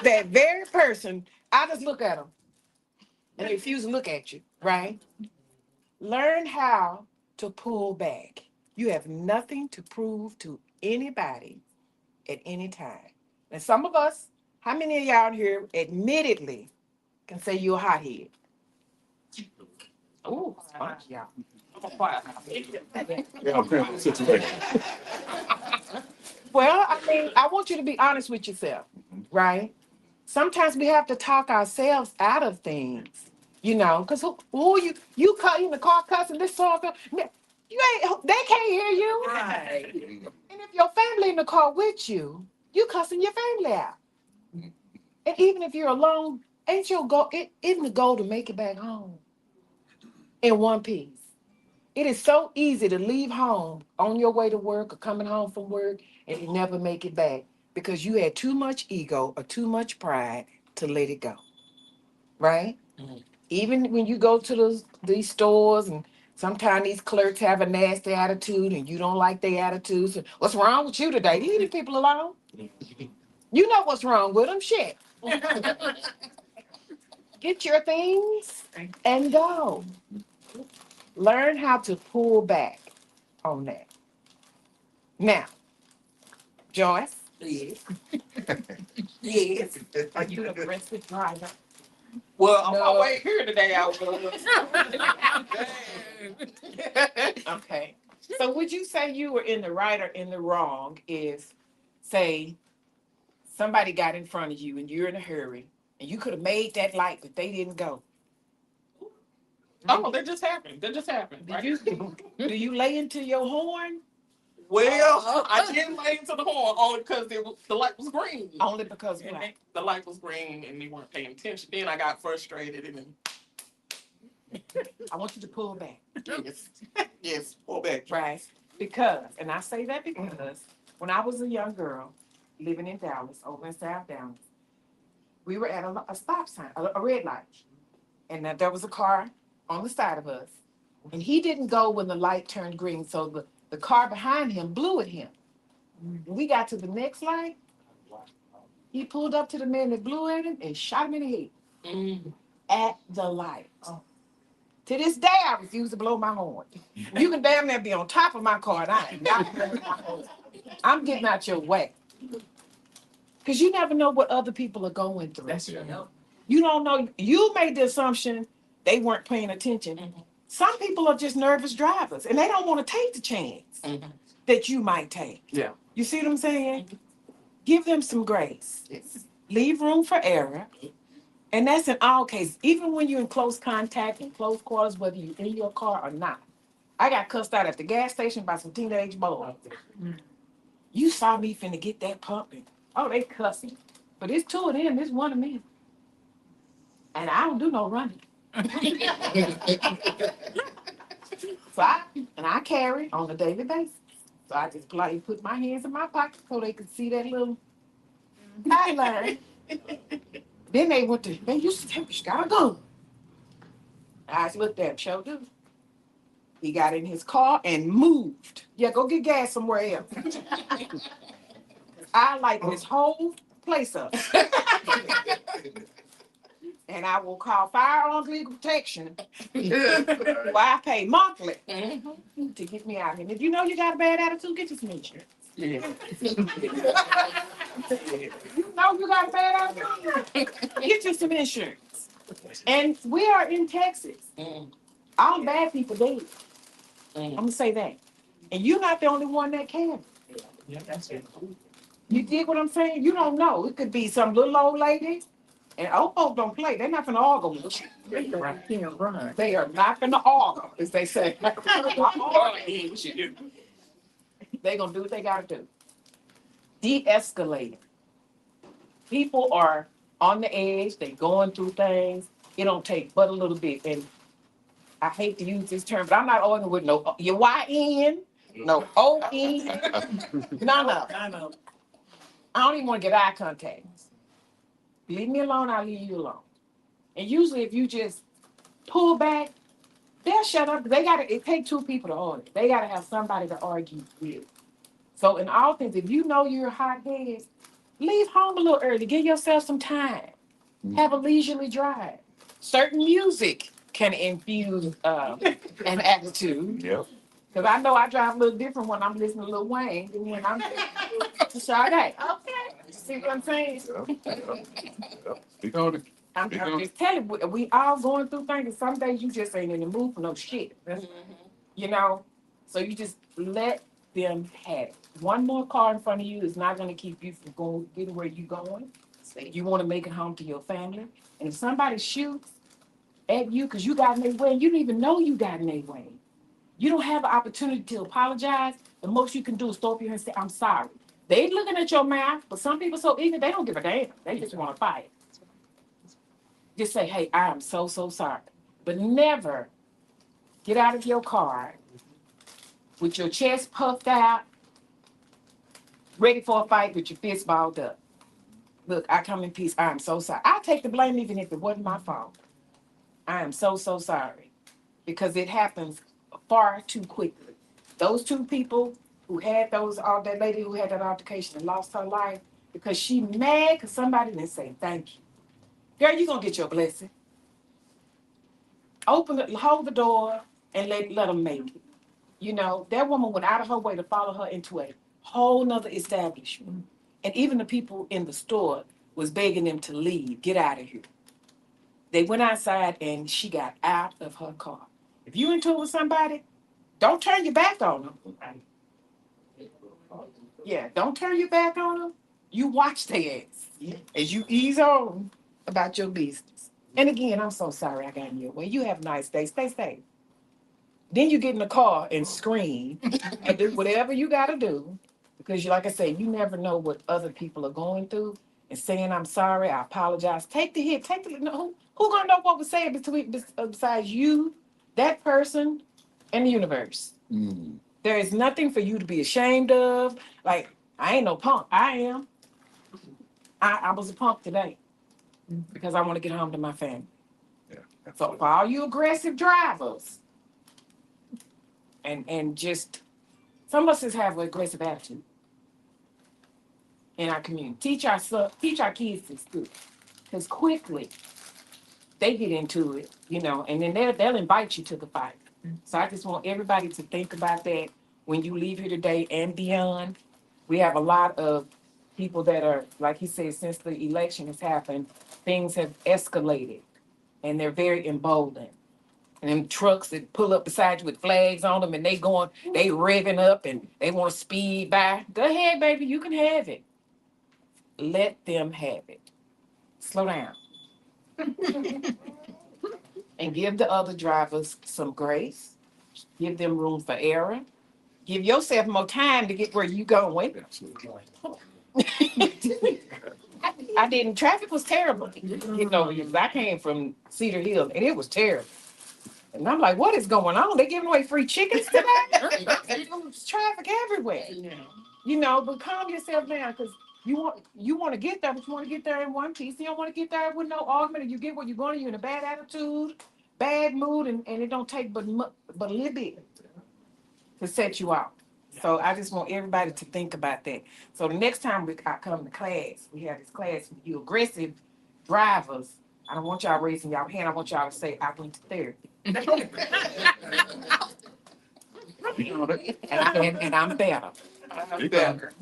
That very person, I just look at them and they refuse to look at you, right? Learn how to pull back. You have nothing to prove to anybody at any time. And some of us, how many of y'all here admittedly can say you're a hothead? Ooh, bunch of y'all. I'm a quiet hothead. Yeah, I'm situation. Well, I mean, I want you to be honest with yourself, right? Sometimes we have to talk ourselves out of things, because who you cut in the car cussing this song, you ain't they can't hear you. Right. And if your family in the car with you, you cussing your family out. And even if you're alone, ain't your goal? Isn't the goal to make it back home in one piece? It is so easy to leave home on your way to work or coming home from work and you never make it back because you had too much ego or too much pride to let it go, right? Even when you go to these stores and sometimes these clerks have a nasty attitude and you don't like their attitudes. What's wrong with you today? Leave these people alone. You know what's wrong with them. Shit. Get your things and go. Learn how to pull back on that. Now, Joyce. Yes. Yes. Are you an aggressive driver? Well, on my No. way here today, I was. Okay. So would you say you were in the right or in the wrong if, say, somebody got in front of you and you're in a hurry and you could have made that light, but they didn't go? Oh, that just happened. That just happened. Did Right? do you lay into your horn? Well, I didn't lay into the horn only because the light was green. Only because And what? the light was green and they weren't paying attention. Then I got frustrated and then I want you to pull back. yes, yes, pull back. Right. Because, and I say that because when I was a young girl living in Dallas, over in South Dallas, we were at a stop sign, a red light. And there was a car on the side of us. And he didn't go when the light turned green. So the car behind him blew at him. When we got to the next light, he pulled up to the man that blew at him and shot him in the head Mm. at the light. To this day, I refuse to blow my horn. You can damn near be on top of my car and I am not blowing my horn. I'm getting out your way. Because you never know what other people are going through. That's right. You don't know. You made the assumption they weren't paying attention. Mhm. Some people are just nervous drivers and they don't want to take the chance Mhm. that you might take. Yeah. You see what I'm saying? Give them some grace. Yes. Leave room for error. And that's in all cases, even when you're in close contact and close quarters, whether you're in your car or not. I got cussed out at the gas station by some teenage boys. You saw me finna get that pumping. Oh, they cussing. But it's two of them, it's one of me. And I don't do no running. So I carry on a daily basis. So I just politely put my hands in my pocket so they could see that little guideline. Then they went to, man, you gotta go. I just looked at him, showed do. He got in his car and moved. Yeah, go get gas somewhere else. I light this whole place up. And I will call firearms legal protection. Who I pay monthly to get me out here. And if you know you got a bad attitude, get you some insurance. Yeah. You know you got a bad attitude, get you some insurance. And we are in Texas. Mm. All bad people dead. I'm Mm. gonna say that. And you're not the only one that can. Yeah, that's it. You dig what I'm saying? You don't know. It could be some little old lady. And old folks don't play. They're not gonna argue with you. They are not gonna argue, as they say. They gonna do what they gotta do. De-escalate. People are on the edge. They going through things. It don't take but a little bit. And I hate to use this term, but I'm not arguing with no your YN, no ON, none of them. I don't even want to get eye contact. Leave me alone, I'll leave you alone. And usually if you just pull back, they'll shut up. It takes two people to argue. They gotta have somebody to argue with. So in all things, if you know you're a hothead, leave home a little early. Give yourself some time. Have a leisurely drive. Certain music can infuse an attitude. Yep. Because I know I drive a little different when I'm listening to Lil Wayne than when I'm to Sade. Okay. See what I'm saying? Yep. Yep. Yep. Speak on it. I'm Speak on it. just telling you, we all going through things. And some days you just ain't in the mood for no shit. You know? So you just let them have it. One more car in front of you is not going to keep you from getting where you're going. You want to make it home to your family. And if somebody shoots at you because you got in their way, you don't even know you got in their way. You don't have an opportunity to apologize. The most you can do is throw up your hand and say, I'm sorry. They ain't looking at your mouth, but some people so ignorant, they don't give a damn. They just want to fight. Just say, hey, I am so, so sorry. But never get out of your car with your chest puffed out, ready for a fight with your fist balled up. Look, I come in peace. I am so sorry. I'll take the blame even if it wasn't my fault. I am so, so sorry. Because it happens far too quickly. Those two people who had that lady who had that altercation and lost her life because she mad because somebody didn't say thank you. Girl, you gonna get your blessing. Hold the door and let them make it. You know, that woman went out of her way to follow her into a whole nother establishment. And even the people in the store was begging them to leave, get out of here. They went outside and she got out of her car. If you into it with somebody, don't turn your back on them. Yeah, don't turn your back on them. You watch their ass as you ease on about your business. And again, I'm so sorry I got in your way. You have a nice day. Stay safe. Then you get in the car and scream and do whatever you got to do. Because, like I said, you never know what other people are going through. And saying, I'm sorry, I apologize. Take the hit. No, who going to know what was said besides you, that person, and the universe? Mm. There is nothing for you to be ashamed of. Like, I ain't no punk. I am. I was a punk today because I want to get home to my family. Yeah. So for all you aggressive drivers, and just some of us just have an aggressive attitude in our community. Teach our kids this too, because quickly they get into it, and then they'll invite you to the fight. So I just want everybody to think about that when you leave here today and beyond. We have a lot of people that are, like he said, since the election has happened, things have escalated and they're very emboldened. And them trucks that pull up beside you with flags on them and they revving up and they want to speed by. Go ahead, baby, you can have it. Let them have it. Slow down. And give the other drivers some grace. Give them room for error. Give yourself more time to get where you going. Absolutely. I didn't. Traffic was terrible. I came from Cedar Hill and it was terrible. And I'm like, what is going on? They giving away free chickens today? There's traffic everywhere. But calm yourself down because you want to get there, but you want to get there in one piece. You don't want to get there with no argument. And you get what you're going, you're in a bad attitude, bad mood, and it don't take but a little bit to set you off. So I just want everybody to think about that. So the next time I come to class, we have this class with you aggressive drivers. I don't want y'all raising y'all hand. I want y'all to say, I went to therapy. And I'm better. Speak on it.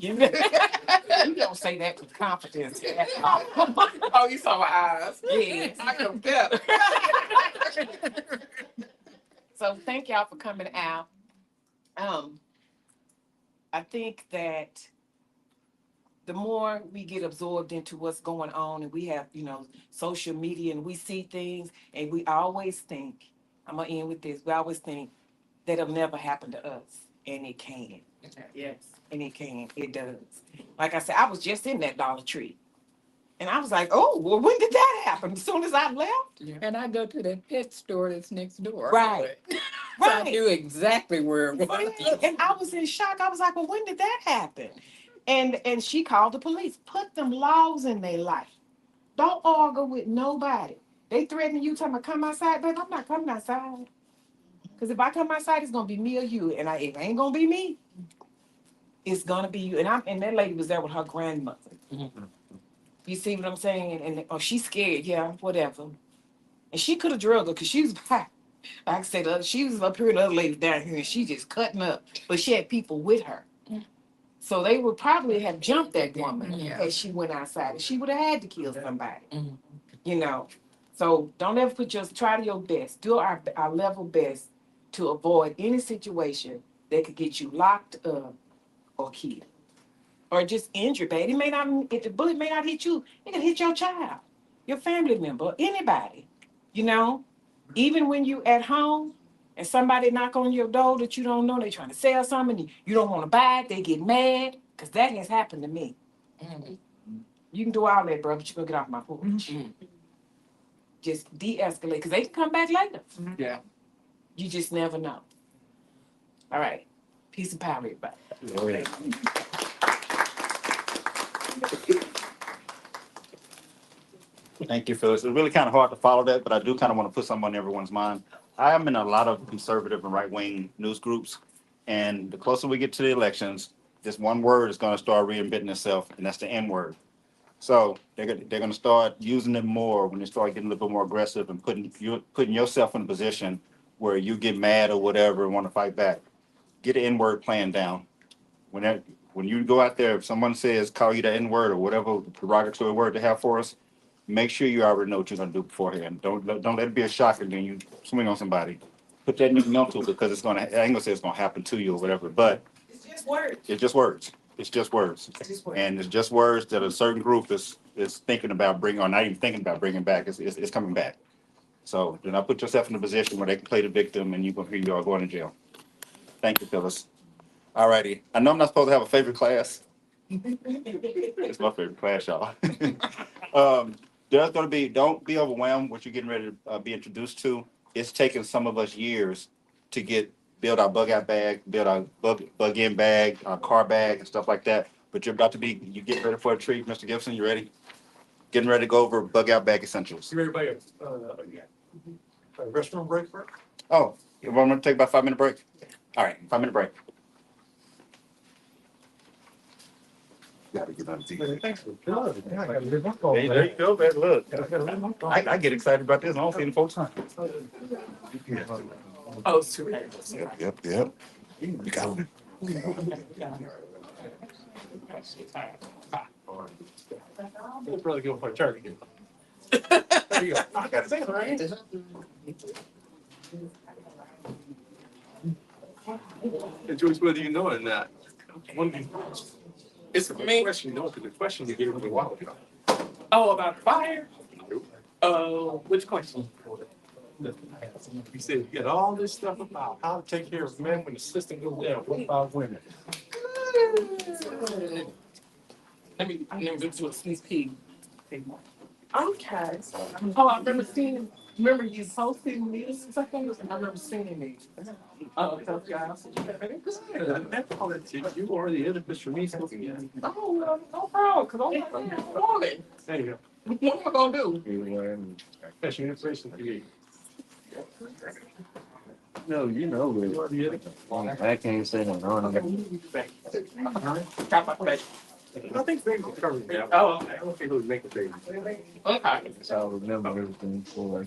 You don't say that with confidence. Oh, you saw my eyes. Yes. I am better. So thank y'all for coming out. I think that the more we get absorbed into what's going on and we have, social media and we see things and we always think, I'm gonna end with this, we always think that it'll never happen to us. And it can. Yes. And it can. It does. Like I said, I was just in that Dollar Tree. And I was like, oh, well, when did that happen? As soon as I left? And I go to that pet store that's next door. Right. So I knew exactly where it was. Right. And I was in shock. I was like, well, when did that happen? And she called the police. Put them laws in their life. Don't argue with nobody. They threatening you, talking about come outside, but I'm not coming outside. Because if I come outside, it's gonna be me or you. And if it ain't gonna be me, it's gonna be you. And that lady was there with her grandmother. You see what I'm saying? And oh, she's scared, yeah, whatever. And she could have drugged her because she was like I said, she was up here, the other lady down here, and she just cutting up. But she had people with her. So they would probably have jumped that woman as she went outside. And she would have had to kill somebody. You know. So don't ever try your best. Do our level best to avoid any situation that could get you locked up or killed. Or just injured, bad. It may not, if the bullet may not hit you, it can hit your child, your family member, anybody. You know, even when you at home and somebody knock on your door that you don't know, they trying to sell something, and you don't want to buy it, they get mad, because that has happened to me. You can do all that, bro, but you're gonna get off my porch. Just de-escalate, because they can come back later. Yeah. You just never know. All right. Peace and power, everybody. Thank you, Phyllis. It's really kind of hard to follow that, but I do kind of want to put something on everyone's mind. I am in a lot of conservative and right-wing news groups, and the closer we get to the elections, this one word is going to start reinventing itself, and that's the N word. So they're going to start using it more when they start getting a little bit more aggressive and putting yourself in a position where you get mad or whatever and want to fight back. Get the N word plan down. When you go out there, if someone says call you the N word or whatever derogatory word they have for us, make sure you already know what you're gonna do beforehand. Don't let it be a shock and then you swing on somebody. Put that in your mental because I ain't gonna say it's gonna happen to you or whatever, but It's just words. it's just words. It's just words. It's just words. And it's just words that a certain group is thinking about bringing, or not even thinking about bringing back. It's coming back. So do not put yourself in a position where they can play the victim and you are going to jail. Thank you, Phyllis. All righty. I know I'm not supposed to have a favorite class. It's my favorite class, y'all. There's going to be, don't be overwhelmed what you're getting ready to be introduced to. It's taken some of us years to build our bug out bag, build our bug in bag, our car bag, and stuff like that. But you getting ready for a treat, Mr. Gibson. You ready? Getting ready to go over bug out bag essentials. You ready by a restroom break first? Oh, you want to take about 5 minute break? All right, 5 minute break. Gotta get on TV. Thanks for good. Yeah, I gotta live my phone, Hey, there man. you go, man. Look, I gotta live my phone. I get excited about this. I don't see the folks. Oh, sure. Yep. You got it. We'll probably go for a turkey. There you go. I gotta say it, right? And Joyce, whether you know it or not, it's a question, you know, because the question you gave me a while ago. Oh, about fire? Which question? You said you got all this stuff about how to take care of men when the system goes down. What about women? Let me do a sneak peek. Okay. Oh, I remember you posting these or something, and I remember seeing these. Oh, tough guys. That's all it is. You are the edifice for me. So, yeah. Oh, no problem, because I'm not a woman. There you go. What am I gonna do? That's your information for you. No, you know You are it. the edifice. I can't say no. Got my face. I think they will cover that. Oh, okay. I don't think they'll make a baby. Okay. So I'll remember everything for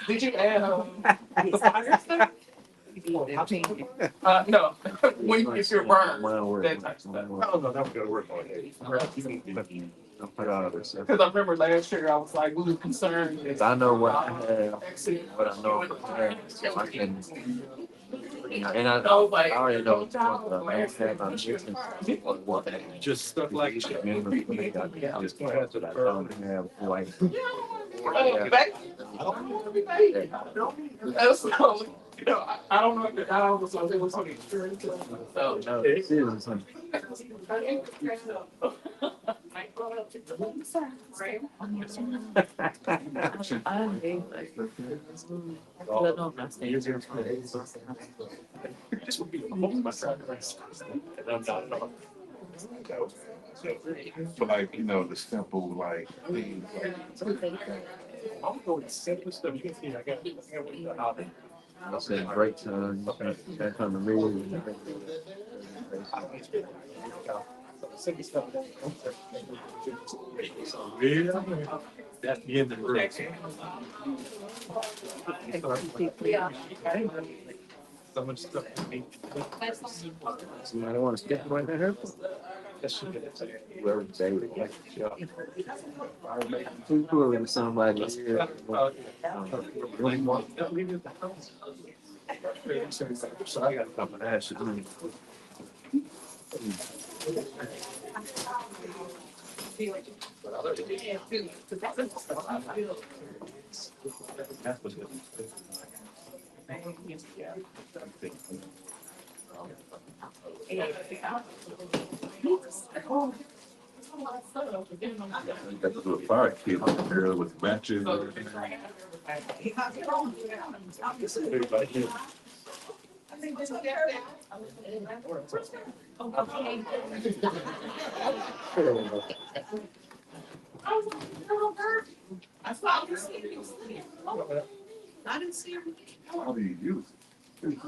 Did you add, the fire stuff? No, if you're burned, that type of stuff. Oh, no, that's gonna work on it. Because I remember last year, I was like, we were concerned. that- I know what I have, Accident. what I know, so I can, and I So, like, already know what I have on chicken. What Just stuff like that. remember when they got the house, but I don't have like. That's so, I don't know if the hour was on, it was on the insurance. So. No, this is something. This would be the most of my sacrifice. And I'm not. For like, the simple, like, things. I'm going to simple stuff. You can see, I got the hobby. I said break time, that kind of real. Simple stuff. So, yeah, that's the end of the road. So much stuff. Somebody want to skip right there? Whoever they like. Whoever somebody here. So I got a couple of ashes. That's what's good. Got the little fire kit on there with matches. How do you use it?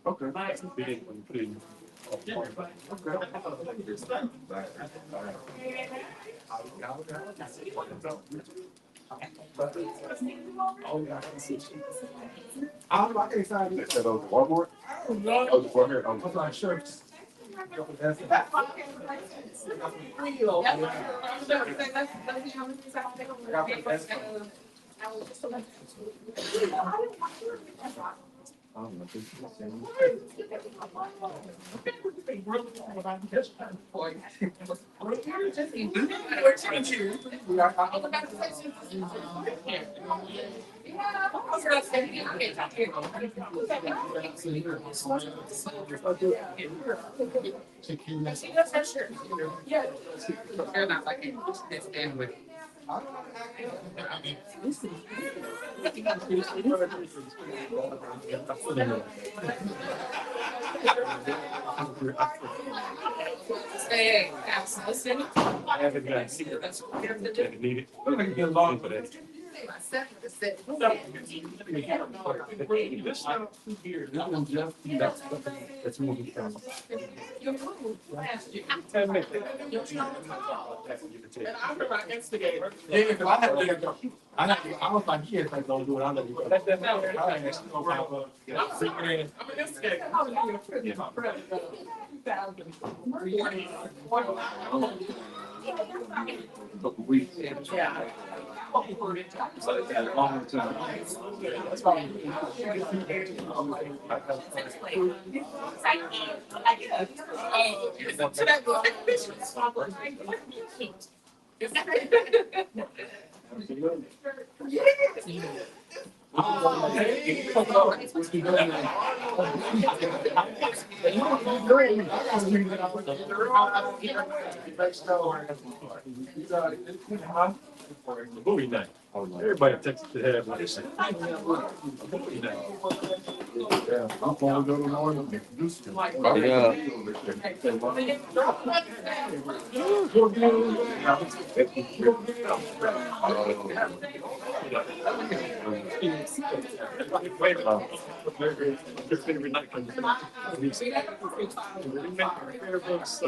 Okay. Is that on the wallboard? Oh, the floor here. I'm not sure. I haven't got secrets. Need it. Look like you get along for that. That's moving fast. 10 minutes. Yeah, because I was like, yeah, if I don't do it, I'll let you go. I ain't actually gonna have a free man. Couple weeks. Yeah. So it's a long time. Movie night. Everybody texts to have what they say. Movie night. Yeah, I'm gonna go to Lord and introduce you. Yeah.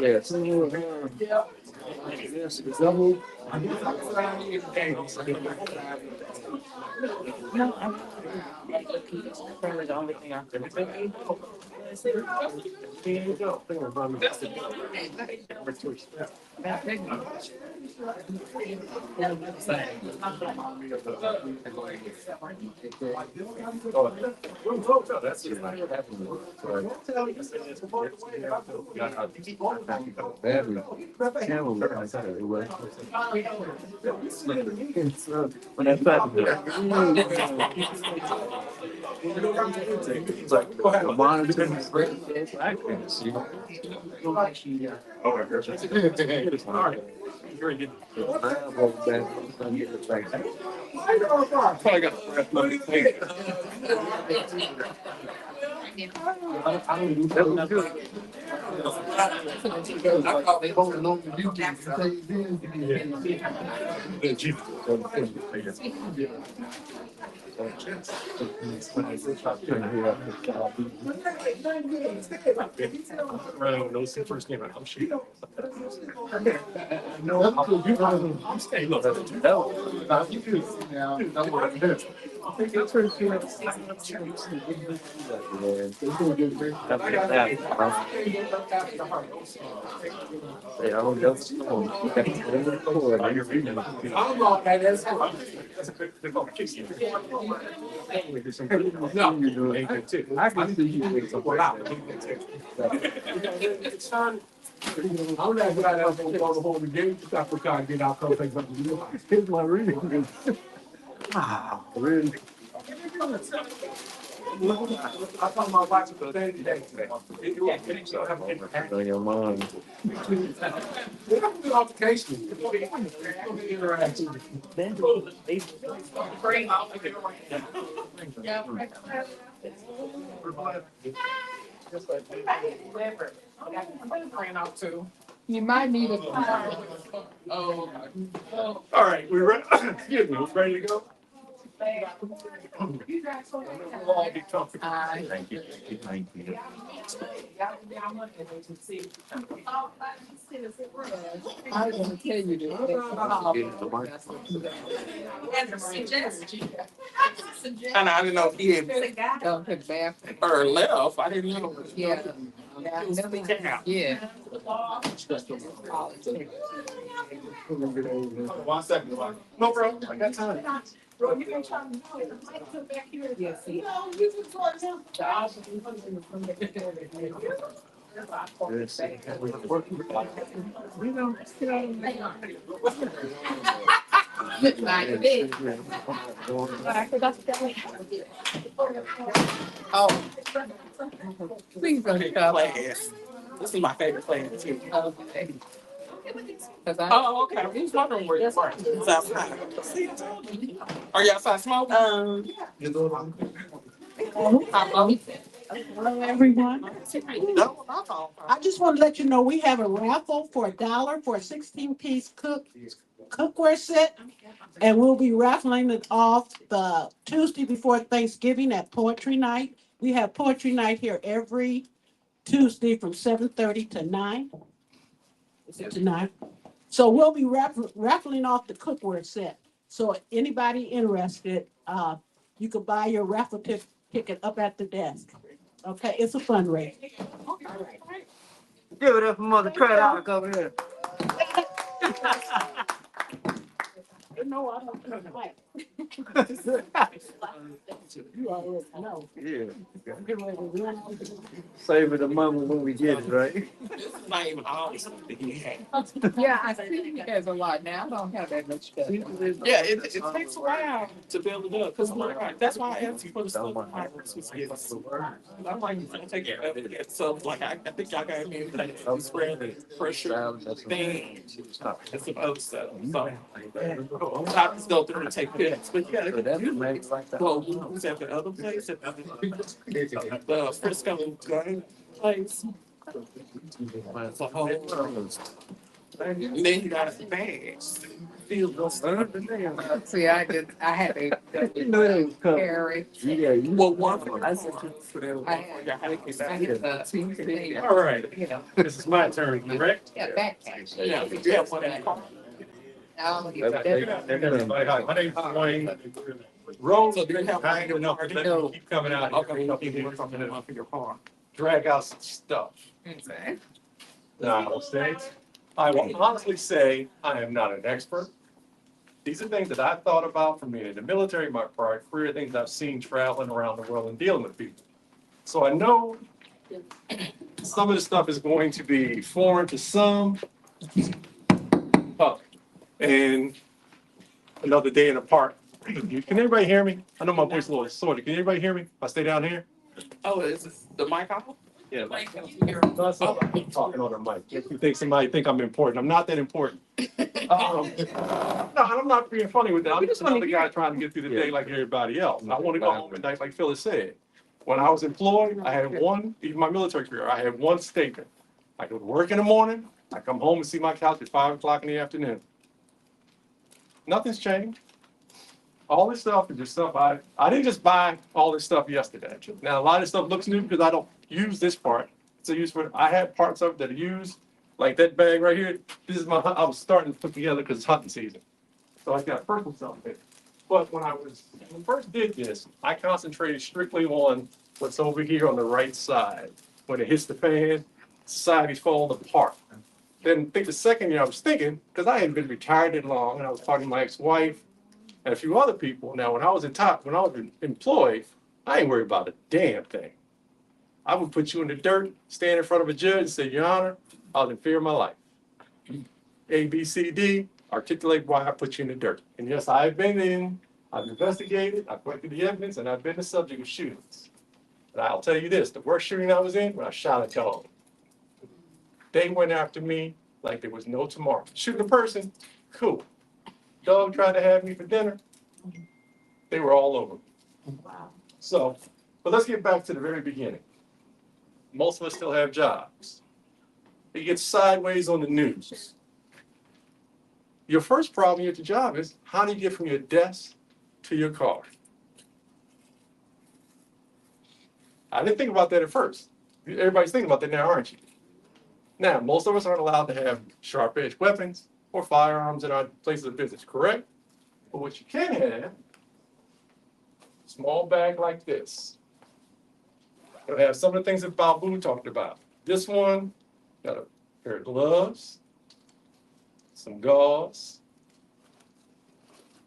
Yes. Yes. No, I'm probably the only thing I can think of. Battery. Camera. When that's time. He's like, go ahead. Monitoring the spread. I can see. All right. Very good. Probably got the breath money. No first name. I'm sure. I'm staying. Look, you do. I can see you with some I'm not glad I'm gonna go to home again. Stop for trying to get out. Come take something. Here's my reading. Ah, really? I told my wife to stay today. On your mind. Altercation. Ran out too. You might need a car. All right, we ready? Excuse me, ready to go? We'll all be comfortable. Thank you. Thank you. I was gonna tell you this. And I didn't know if he had Don't put back. or left. I didn't know. Yeah. Yeah. One second. No, bro, I got time. Yes, see. Like this. Oh. Please don't come. Class. This is my favorite class too. Okay. 'Cause I- Oh, okay. I was wondering where you were. It's outside. Are you outside smoking? Hello, everyone. No, no. I just want to let you know, we have a raffle for $1 for a 16-piece cookware set. And we'll be raffling it off the Tuesday before Thanksgiving at Poetry Night. We have Poetry Night here every Tuesday from 7:30 to 9. Is it to 9? So we'll be raffling off the cookware set. So anybody interested, you can buy your raffle ticket up at the desk. Okay, it's a fundraiser. Give it up for Mother Craddock over here. No, I don't know. Like, you already know. Yeah. I'm getting ready to run out the- Save it a moment when we get it, right? This is not even all something he had. Yeah, I see he has a lot now. I don't have that much stuff. Yeah, it takes a while to build it up. Cause that's why I asked you for the stuff. I'm like, it's gonna take forever to get so like I think y'all got me that spread the pressure thing. It's supposed to. So I just go through and take pics, but you gotta go. Who's at the other place? At the Frisco gun place. It's a whole world. And then you got the bags. See, I had to. You know they was coming. Carry. Yeah, Well, one for I had the. All right, You know, this is my turn, correct? yeah, backpack. Yeah, you have one in the car. Now, Everybody, hi, my name's Dwayne. Roads, So do you have kind enough to let me keep coming out here, Okay, you can work something in your car. drag out some stuff. okay. Now, states, I will honestly say I am not an expert. These are things that I've thought about from being in the military, my prior career, things I've seen traveling around the world and dealing with people. So I know some of the stuff is going to be foreign to some. And another day in the park. Can everybody hear me? I know my voice is a little sort of. Can everybody hear me? If I stay down here? Oh, is this the mic off? Yeah. No, it's all right. I'm talking on the mic. If you think somebody think I'm important, I'm not that important. No, I'm not being funny with that. I'm just another guy trying to get through the day like everybody else. I want to go home at night, like Phyllis said. When I was employed, I had one, even my military career, I had one statement. I go to work in the morning, I come home and see my couch at 5 o'clock in the afternoon. Nothing's changed. All this stuff is just stuff I didn't just buy all this stuff yesterday. Now, a lot of this stuff looks new because I don't use this part. It's a use for, I have parts of it that are used, like that bag right here. This is I was starting to put together because it's hunting season. So I got personal stuff there. But when I first did this, I concentrated strictly on what's over here on the right side. When it hits the fan, society's falling apart. Then I think the second year I was thinking, because I hadn't been retired that long, and I was talking to my ex-wife and a few other people. Now, when I was employed, I ain't worried about a damn thing. I would put you in the dirt, stand in front of a judge and say, Your Honor, I was in fear of my life. A, B, C, D, articulate why I put you in the dirt. And yes, I've investigated, I've collected the evidence, and I've been the subject of shootings. And I'll tell you this, the worst shooting I was in, when I shot a dog. They went after me like there was no tomorrow. Shooting a person, cool. Dog tried to have me for dinner, they were all over me. So, but let's get back to the very beginning. Most of us still have jobs. It gets sideways on the news. Your first problem at your job is how do you get from your desk to your car? I didn't think about that at first. Everybody's thinking about that now, aren't you? Now, most of us aren't allowed to have sharp-edged weapons or firearms in our places of business, correct? But what you can have, a small bag like this. It'll have some of the things that Babu talked about. This one got a pair of gloves, some gauze,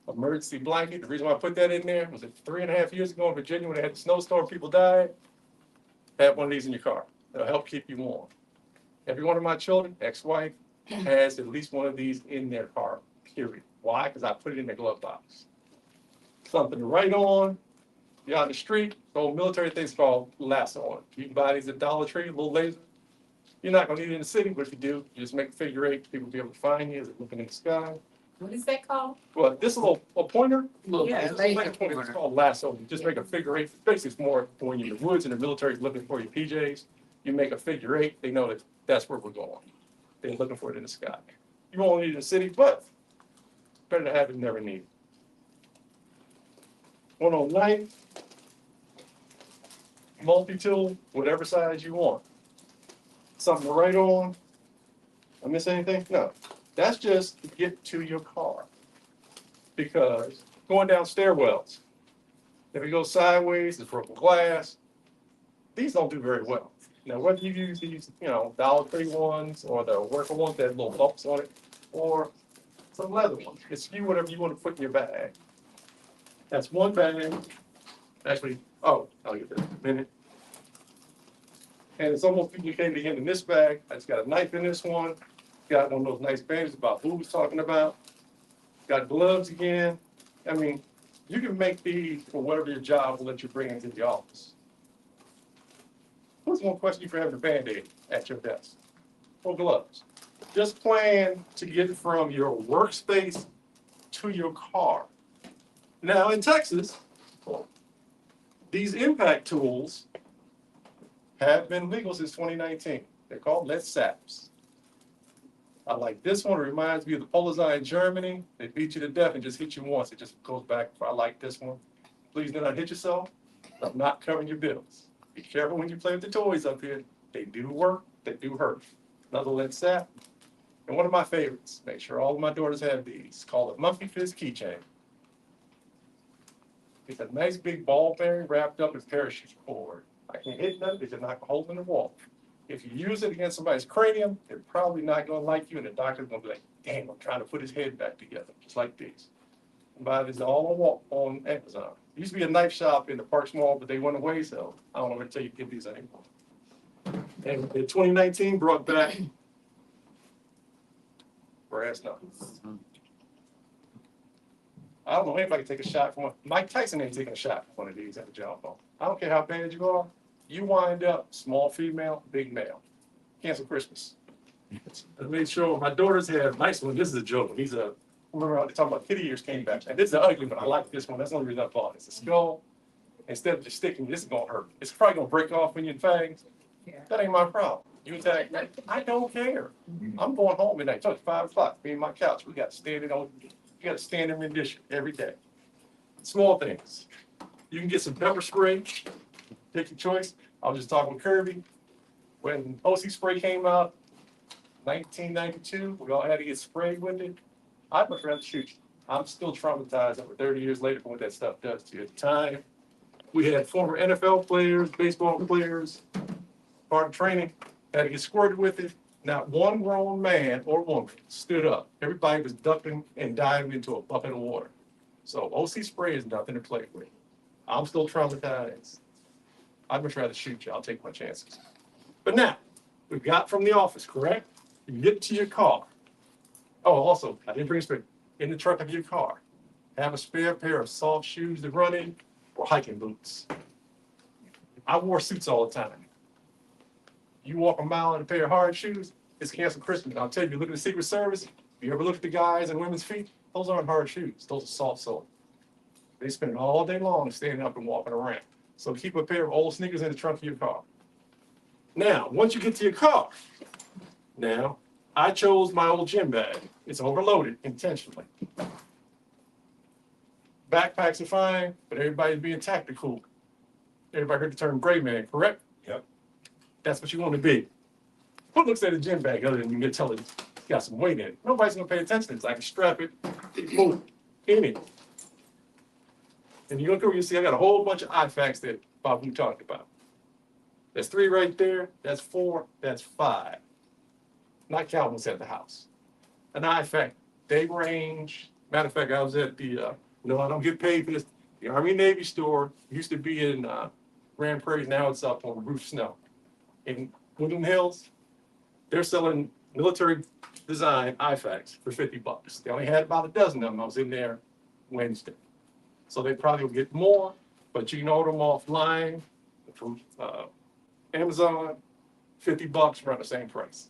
emergency blanket. The reason why I put that in there was that 3.5 years ago in Virginia when they had the snowstorm, people died. Have one of these in your car. It'll help keep you warm. Every one of my children, ex-wife, has at least one of these in their car, period. Why? Because I put it in their glove box. Something to write on. You're on the street, the old military thing's called lasso. You can buy these at Dollar Tree, a little laser. You're not gonna need it in the city, but if you do, you just make a figure eight, people will be able to find you as they're looking in the sky. What is that called? Well, this little a pointer, Yeah, it's laser like a pointer. It's pointer. called lasso. You just make a figure eight. Basically, it's more for when you're in the woods and the military's looking for your PJs. You make a figure eight. They know that that's where we're going. They're looking for it in the sky. You won't need it in the city, but better to have it than never need it. One on knife, multi-tool, whatever size you want. Something to write on. I miss anything? No. That's just to get to your car. Because going down stairwells, if it goes sideways, there's broken glass. These don't do very well. Now, whether you use these, Dollar Tree ones or the worker ones that have little bumps on it, or some leather ones, it's you whatever you want to put in your bag. That's one bag. Actually, I'll get that in a minute. And it's almost duplicated again in this bag. I just got a knife in this one. Got one of those nice bandages about who was talking about. Got gloves again. I mean, you can make these for whatever your job will let you bring into the office. What's one question you for having a Band-Aid at your desk? Or gloves? Just plan to get from your workspace to your car. Now in Texas, these impact tools have been legal since 2019. They're called lead saps. I like this one. It reminds me of the Polizei in Germany. They beat you to death and just hit you once. It just goes back. I like this one. Please do not hit yourself. I'm not covering your bills. Be careful when you play with the toys up here. They do work. They do hurt. Another lead sap. And one of my favorites. Make sure all of my daughters have these. Called a Monkey Fist keychain. It's a nice big ball bearing wrapped up in parachute cord. I can hit them, they're not holding the wall. If you use it against somebody's cranium, they're probably not gonna like you, and the doctor's gonna be like, damn, I'm trying to put his head back together, just like these. Buy these all on Amazon. There used to be a knife shop in the Parks Mall, but they went away, so I don't know where to tell you to get these anymore. And in 2019 brought back brass knuckles. I don't know anybody can take a shot from one. Mike Tyson ain't taking a shot from one of these at the job phone. I don't care how bad you are. You wind up small female, big male. Cancel Christmas. I made sure my daughters had a nice one. This is a joke. These are, remember they talking about kitty ears came back. And this is the ugly one. I like this one. That's the only reason I bought it. It's a skull. Instead of just sticking, this is gonna hurt. It's probably gonna break off when you fangs. That ain't my problem. You attack, I don't care. I'm going home at night. It's 5 o'clock. Me and my couch. We got standing on. You got a standing rendition every day. Small things. You can get some pepper spray. Take your choice. I was just talking with Kirby. When OC spray came out, 1992, we all had to get sprayed with it. I'd much rather shoot you. I'm still traumatized over 30 years later from what that stuff does to you. At the time, we had former NFL players, baseball players, part of training, had to get squirted with it. Not one grown man or woman stood up. Everybody was ducking and diving into a bucket of water. So OC spray is nothing to play with. I'm still traumatized. I'd much rather shoot you. I'll take my chances. But now, we've got from the office, correct? You get to your car. Oh, also, I didn't bring a spray. In the trunk of your car, have a spare pair of soft shoes to run in or hiking boots. I wore suits all the time. You walk a mile in a pair of hard shoes, it's cancel Christmas. I'll tell you, look at the Secret Service, if you ever look at the guys and women's feet, those aren't hard shoes. Those are soft sole. They spend all day long standing up and walking around. So keep a pair of old sneakers in the trunk of your car. Now, once you get to your car, now, I chose my old gym bag. It's overloaded intentionally. Backpacks are fine, but everybody's being tactical. Everybody heard the term gray man, correct? Yep. That's what you want to be. Who looks at a gym bag other than you can tell it's got some weight in it? Nobody's gonna pay attention. It's like a strap it, move in it. And you look over, you see I got a whole bunch of IFACs that Babu talked about. There's 3 right there, that's 4, that's 5. Not counting what's at the house. An IFAC, they range. Matter of fact, I was at the, no, I don't get paid for this. The Army Navy store used to be in Grand Prairie, now it's up on Roof Snow. In Woodland Hills, they're selling military design IFACs for $50. They only had about a dozen of them. I was in there Wednesday. So they probably will get more, but you can order them offline from Amazon, $50, around the same price.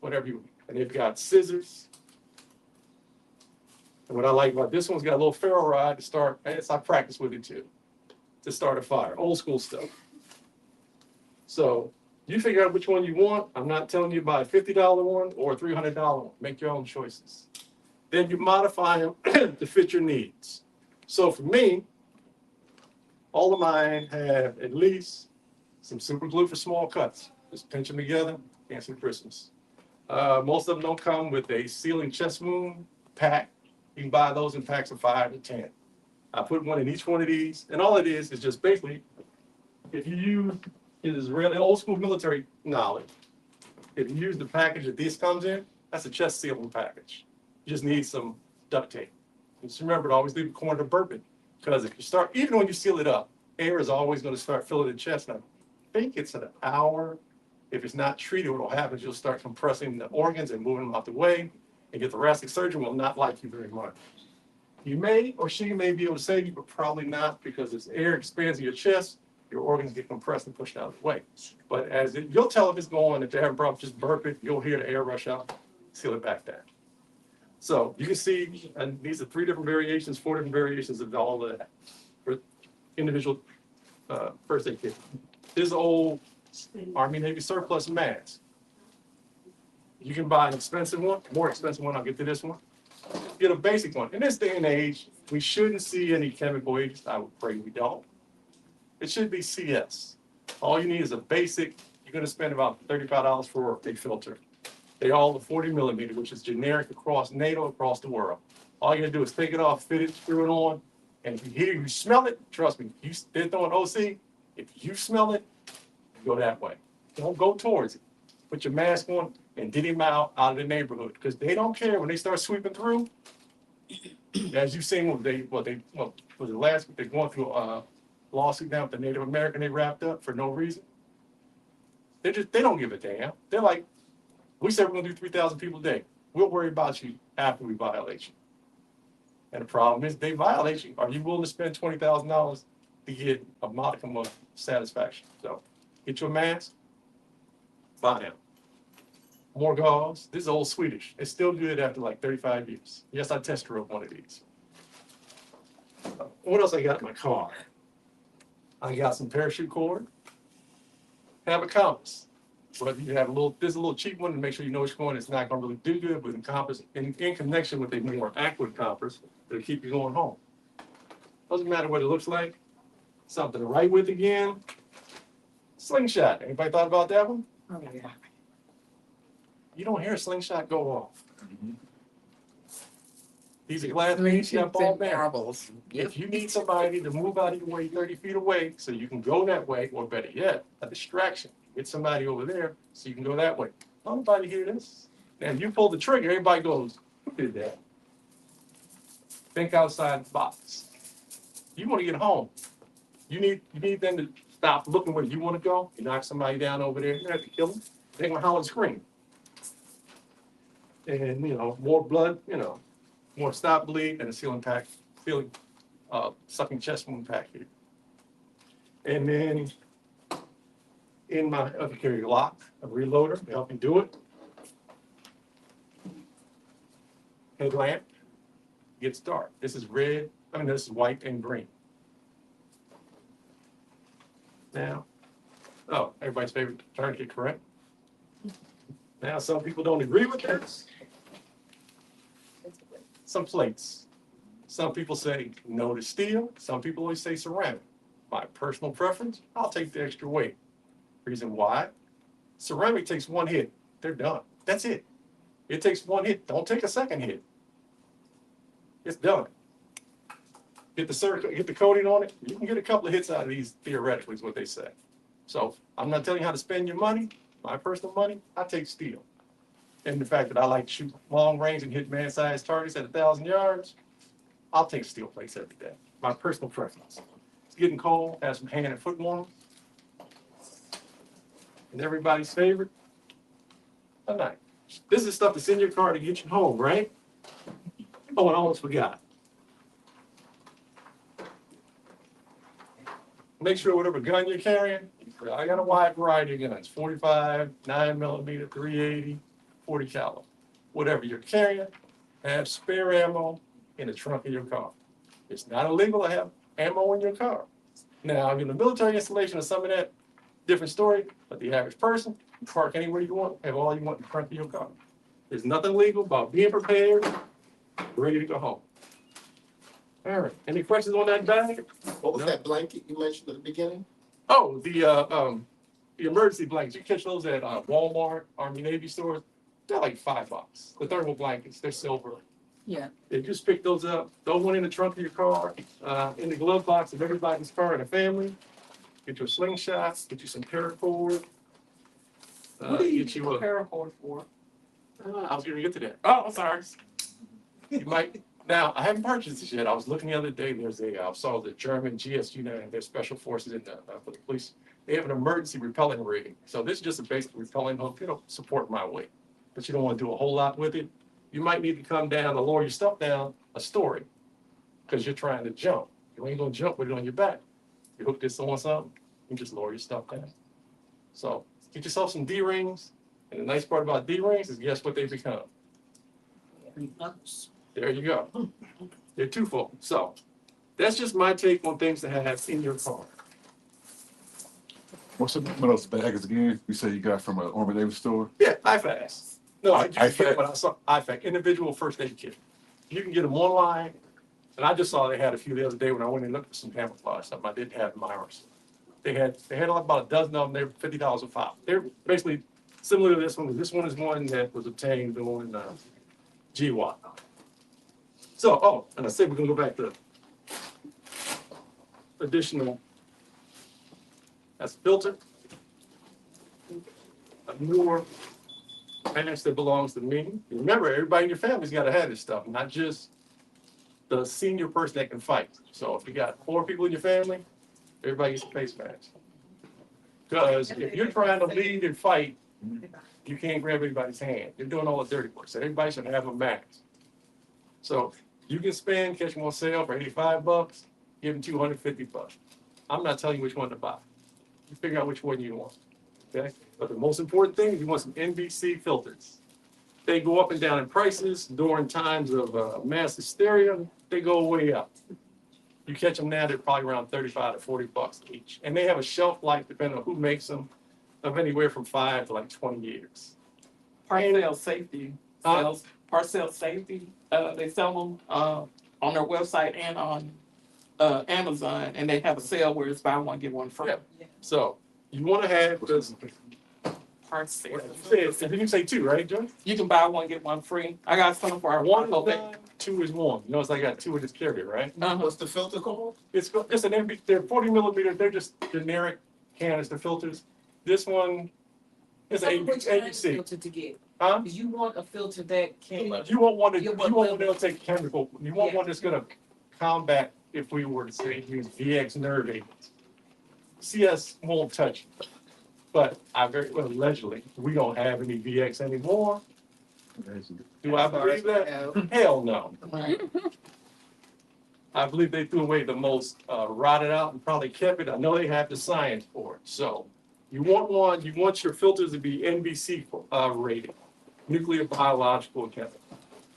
Whatever you, and they've got scissors. And what I like about this one's got a little ferro rod to start, and I practice with it too, to start a fire, old school stuff. So you figure out which one you want. I'm not telling you buy a $50 one or a $300 one. Make your own choices. Then you modify them to fit your needs. So for me, all of mine have at least some super glue for small cuts. Just pinch them together, cancel Christmas. Most of them don't come with a sealing chest wound pack. You can buy those in packs of 5 to 10. I put one in each one of these, and all it is just basically, if you use, it is really old school military knowledge. If you use the package that this comes in, that's a chest sealing package. You just need some duct tape. Just remember to always leave a corner to burp it, because if you start, even when you seal it up, air is always going to start filling the chest. Now, I think it's an hour. If it's not treated, what will happen is you'll start compressing the organs and moving them out the way, and your thoracic surgeon will not like you very much. You may or she may be able to save you, but probably not, because as air expands in your chest, your organs get compressed and pushed out of the way. But as it, you'll tell if it's going, if they have a problem, just burp it, you'll hear the air rush out, seal it back down. So you can see, and these are 3 different variations, 4 different variations of all the for individual first aid kit. This old Army Navy surplus mask. You can buy an expensive one, more expensive one. I'll get to this one. Get a basic one. In this day and age, we shouldn't see any chemical agents. I would pray we don't. It should be CS. All you need is a basic. You're going to spend about $35 for a filter. They all are 40 millimeter, which is generic across NATO, across the world. All you got to do is take it off, fit it, screw it on, and if you hear, you smell it, trust me, they're throwing OC. If you smell it, go that way. Don't go towards it. Put your mask on and get him out of the neighborhood, because they don't care when they start sweeping through. As you've seen, was it last week? They're going through a lawsuit now with the Native American they wrapped up for no reason. They don't give a damn. They're like, we said we're gonna do 3,000 people a day. We'll worry about you after we violate you. And the problem is they violate you. Are you willing to spend $20,000 to get a modicum of satisfaction? So get you a mask, buy them. More gauze. This is old Swedish. It's still good after like 35 years. Yes, I test drove one of these. What else I got in my car? I got some parachute cord. Have a compass. Whether you have a little, there's a little cheap one to make sure you know which one. It's not going to really do good, but in compass, in connection with a more accurate compass, it'll keep you going home. Doesn't matter what it looks like. Something to write with again. Slingshot. Anybody thought about that one? Oh, yeah. You don't hear a slingshot go off. These are glass beads, you got ball bearings. Marbles. If you need somebody to move out of your way 30 feet away so you can go that way, or better yet, a distraction, get somebody over there so you can go that way. Nobody hear this. Now, if you pull the trigger, everybody goes, who did that? Think outside the box. You want to get home. You need them to stop looking where you want to go. You knock somebody down over there, you don't have to kill them. They're going to holler and scream. And, more blood, more stop bleed and a sucking chest wound pack here. And then in my other carry lock, a reloader to help me do it. Headlamp gets dark. This is this is white and green. Now, everybody's favorite tourniquet, correct? Now, some people don't agree with this. Some plates. Some people say no to steel. Some people always say ceramic. My personal preference, I'll take the extra weight. Reason why? Ceramic takes one hit. They're done. That's it. It takes one hit. Don't take a second hit. It's done. Get the coating on it. You can get a couple of hits out of these, theoretically, is what they say. So I'm not telling you how to spend your money. My personal money, I take steel. And the fact that I like to shoot long range and hit man-sized targets at 1,000 yards, I'll take steel plates every day. My personal preference. It's getting cold, have some hand and foot warmers. And everybody's favorite, a knife. This is stuff that's in your car to get you home, right? Oh, and I almost forgot. Make sure whatever gun you're carrying, I got a wide variety of guns, 45, 9mm, 380, 40 caliber. Whatever you're carrying, have spare ammo in the trunk of your car. It's not illegal to have ammo in your car. Now, in the military installation or some of that, different story, but the average person, you park anywhere you want, have all you want in the front of your car. There's nothing legal about being prepared, ready to go home. All right, any questions on that bag? What was No? that blanket you mentioned at the beginning? Oh, the emergency blankets. You catch those at Walmart, Army Navy stores. They're like $5. The thermal blankets, they're silver. Yeah. They just pick those up, throw one in the trunk of your car, in the glove box of everybody's car in the family. Get you a slingshot, get you some paracord. What do you Get use you a a. paracord for? I was gonna get to that. Oh, I'm sorry. You might. Now, I haven't purchased this yet. I was looking the other day. I saw the German GSU, their special forces for the police. They have an emergency repelling rig. So this is just a basic repelling hook. It'll support my weight, but you don't want to do a whole lot with it. You might need to come down to lower your stuff down a story because you're trying to jump. You ain't gonna jump with it on your back. You hook this on something, you just lower your stuff down. So get yourself some D-rings. And the nice part about D-rings is guess what they become? There you go. They're twofold. So that's just my take on things to have in your car. What's the name of those bags again? You say you got from an Army Navy store? Yeah, IFACs. No, I just IFAC? get what I saw. IFAC, individual first aid kit. You can get them online. And I just saw they had a few the other day when I went and looked for some camouflage, something I didn't have in my arsenal. They had about a dozen of them. They're $50 a pop. They're basically similar to this one. This one is one that was obtained during GWAT. So, and I said we're gonna go back to additional. That's a filter. A newer match that belongs to me. Remember, everybody in your family's got to have this stuff, not just the senior person that can fight. So if you got 4 people in your family, everybody gets a face mask. Because if you're trying to lead and fight, you can't grab everybody's hand. You're doing all the dirty work. So everybody should have a mask. So You can spend, catch them on sale for $85, give them $250. I'm not telling you which one to buy. You figure out which one you want, okay? But the most important thing, you want some NBC filters. They go up and down in prices during times of mass hysteria. They go way up. You catch them now, they're probably around 35 to $40 each. And they have a shelf life, depending on who makes them, of anywhere from 5 to like 20 years. Parcel Safety Huh? sells, Parcel Safety, they sell them, on their website and on, Amazon, and they have a sale where it's buy one, get one free. Yeah. So you want to have this. Parcel. Did you say 2, right, Joe? You can buy one, get one free. I got some for our One Parcel is Safety. 2 is 1. You notice I got 2 in this carrier, right? What's the filter called? It's an NB, they're 40 millimeter. They're just generic canister filters. This one is ABC. Filter to get. Huh? You want a filter that can. You want one You you want want one level. that'll take chemical. You want Yeah. one that's gonna combat, if we were to say, use VX nerve agents. CS won't touch it. But I very well allegedly, we don't have any VX anymore. Do I believe that? Hell no. Right. I believe they threw away the most rotted out and probably kept it. I know they have the science for it. So you want one, you want your filters to be NBC rated, nuclear, biological, and chemical.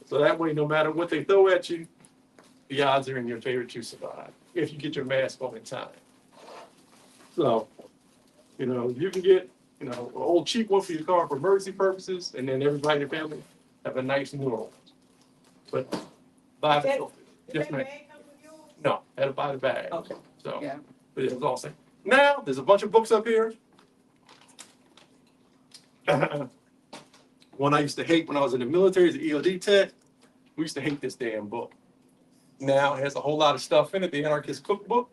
So that way, no matter what they throw at you, the odds are in your favor to survive if you get your mask on in time. So, you know, you can get, you know, an old cheap one for your car for emergency purposes, and then everybody in the family have a nice new one. But buy the filter. Yes, ma'am. No, had to buy the bag. Okay. So, Yeah. but it was all same. Now, there's a bunch of books up here. One I used to hate when I was in the military is the EOD tech. We used to hate this damn book. Now it has a whole lot of stuff in it, the Anarchist Cookbook.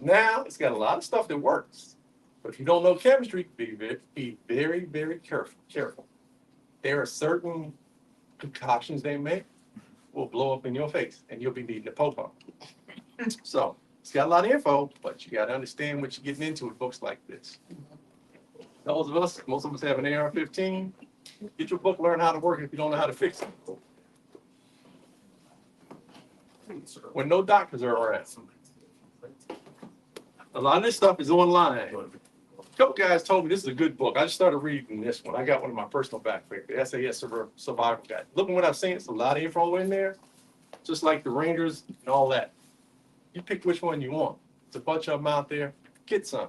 Now it's got a lot of stuff that works. But if you don't know chemistry, be very, very careful. There are certain concoctions they make will blow up in your face and you'll be needing a popo. So it's got a lot of info, but you got to understand what you're getting into with books like this. Those of us, most of us have an AR-15. Get your book, learn how to work it if you don't know how to fix it. When no doctors are around. A lot of this stuff is online. A couple guys told me this is a good book. I just started reading this one. I got one of my personal backpacks, the SAS Survival Guide. Looking what I've seen, it's a lot of info in there, just like the Rangers and all that. You pick which one you want. It's a bunch of them out there. Get some.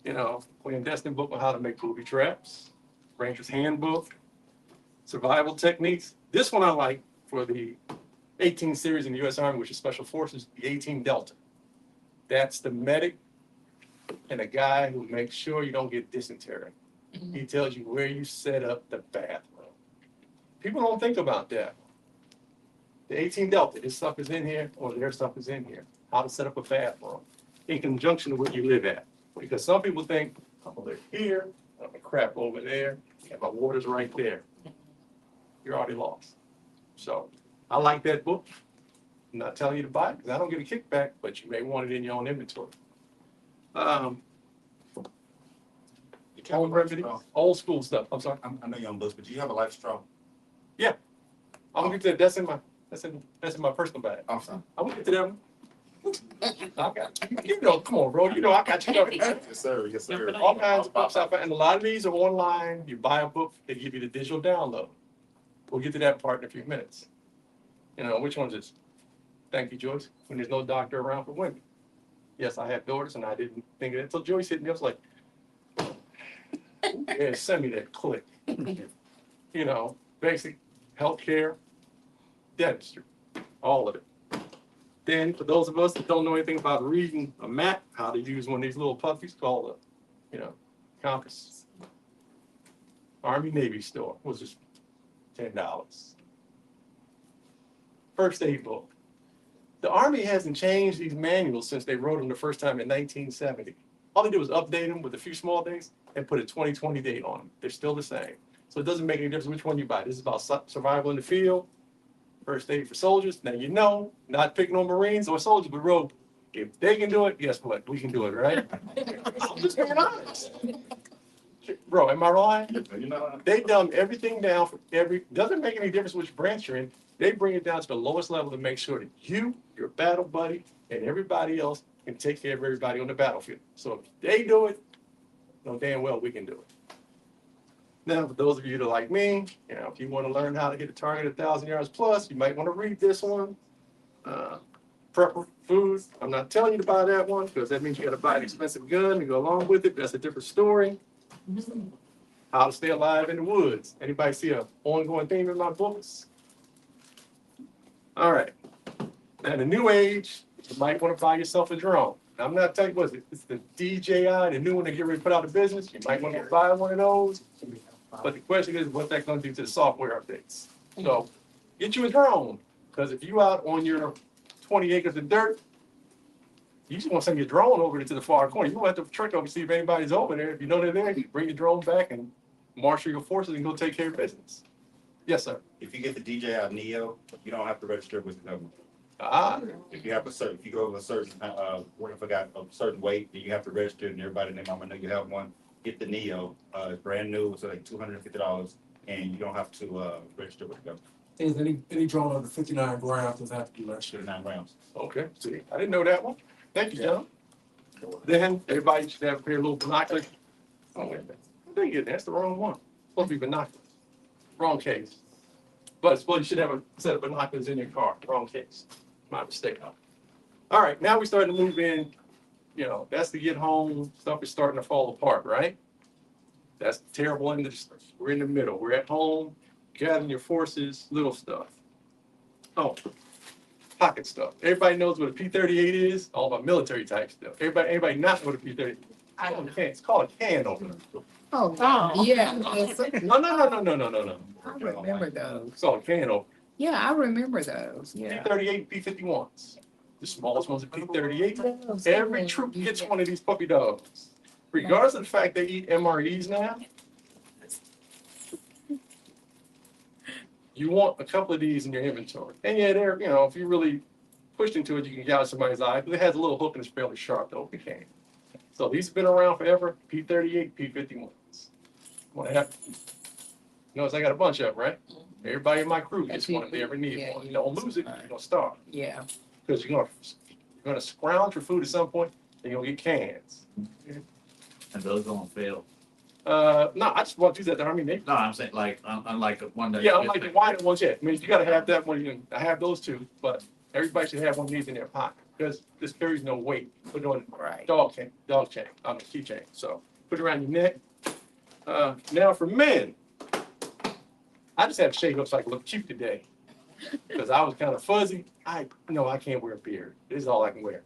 You know, clandestine book on how to make booby traps, Ranger's Handbook, survival techniques. This one I like for the 18 series in the U.S. Army, which is Special Forces, the 18 Delta. That's the medic and a guy who makes sure you don't get dysentery. He tells you where you set up the bathroom. People don't think about that. The 18 Delta, this stuff is in here, or their stuff is in here. How to set up a bathroom in conjunction with where you live at. Because some people think, I'm gonna live here, I'm gonna crap over there, and my water's right there. You're already lost. So I like that book. I'm not telling you to buy it because I don't get a kickback, but you may want it in your own inventory. Home remedies, old school stuff. I'm sorry. I know you're on books, but do you have a life straw? I'm gonna get to that. That's in my personal bag. I'm sorry. I'm gonna get to that one. I got you know, come on, bro. You know I got you covered. Yes, sir. Yes, sir. All kinds of books out there, and a lot of these are online. You buy a book, they give you the digital download. We'll get to that part in a few minutes. You know, which one's this? Thank you, Joyce. When there's no doctor around for women. Yes, I have daughters, and I didn't think of it until Joyce hit me. I was like, yeah, send me that click. You know, basic healthcare, dentistry, all of it. Then, for those of us that don't know anything about reading a map, how to use one of these little puppies called a, you know, compass. Army Navy store was just $10. First aid book. The Army hasn't changed these manuals since they wrote them the first time in 1970. All they did was update them with a few small things and put a 2020 date on them. They're still the same. So it doesn't make any difference which one you buy. This is about survival in the field, first aid for soldiers. Now you know, not picking on Marines or soldiers, but rogue. If they can do it, guess what? We can do it, right? I'm just being honest. Bro, am I right? You know, They dumb everything down for doesn't make any difference which branch you're in. They bring it down to the lowest level to make sure that you, your battle buddy, and everybody else can take care of everybody on the battlefield. So if they do it, know damn well we can do it. Now, for those of you that like me, if you want to learn how to hit a target 1,000 yards plus, you might want to read this one. Prepper food. I'm not telling you to buy that one because that means you got to buy an expensive gun to go along with it. That's a different story. How to stay alive in the woods. Anybody see an ongoing theme in my books? All right. Now, the new age, you might want to buy yourself a drone. Now, I'm not telling you, what is it? It's the DJI, the new one they get ready to put out of business. You might want to buy one of those. But the question is, what's that going to do to the software updates? So, get you a drone. Because if you out on your 20 acres of dirt, you just want to send your drone over to the far corner. You won't have to trek over to see if anybody's over there. If you know they're there, you bring your drone back and marshal your forces and go take care of business. Yes, sir. If you get the DJI Neo, you don't have to register with the government. If you have if you go over a certain, if I got a certain weight, then you have to register, and everybody in their mama know you have one. Get the Neo. It's brand new. It's like $250, and you don't have to register with the government. Is any drone under 59 grams does have to be registered. 9 grams. Okay. See, I didn't know that one. Thank you, John. Then everybody should have a pair of little binoculars. Oh, wait a minute. Dang it, that's the wrong one. Supposed to be binoculars. Wrong case. But suppose you should have a set of binoculars in your car. Wrong case. My mistake. All right, now we starting to move in. That's the get home. Stuff is starting to fall apart, right? That's the terrible end of the story. We're in the middle. We're at home, gathering your forces, little stuff. Oh, pocket stuff. Everybody knows what a P-38 is. All about military type stuff. Anybody not know what a P-38 is? I don't know. It's called a can opener. Oh, yeah. No. I remember those. It's called a can opener. Yeah, I remember those. Yeah. P-38, P-51s. The smallest ones are P-38. Those. Every troop gets one of these puppy dogs. Regardless of the fact they eat MREs now, you want a couple of these in your inventory. And yeah, they're, if you really pushed into it, you can gouge somebody's eye, but it has a little hook and it's fairly sharp though, it can. So these have been around forever, P-38, P-51s. Want to have, notice I got a bunch of them, right? Everybody in my crew gets one if they ever need one. You don't lose it, you're going to starve. Yeah. Because you're going to scrounge for food at some point, and you're going to get cans. And those don't fail. No, I just want to use that. I mean, No, I'm saying like, unlike one that. yeah, unlike the wider ones, yeah. I mean, you got to have that one. I have those two, but everybody should have one of these in their pocket because this carries no weight. Put it on dog chain, keychain. So put it around your neck. Now for men, I just had to shave up so I could look cute today because I was kind of fuzzy. I can't wear a beard. This is all I can wear.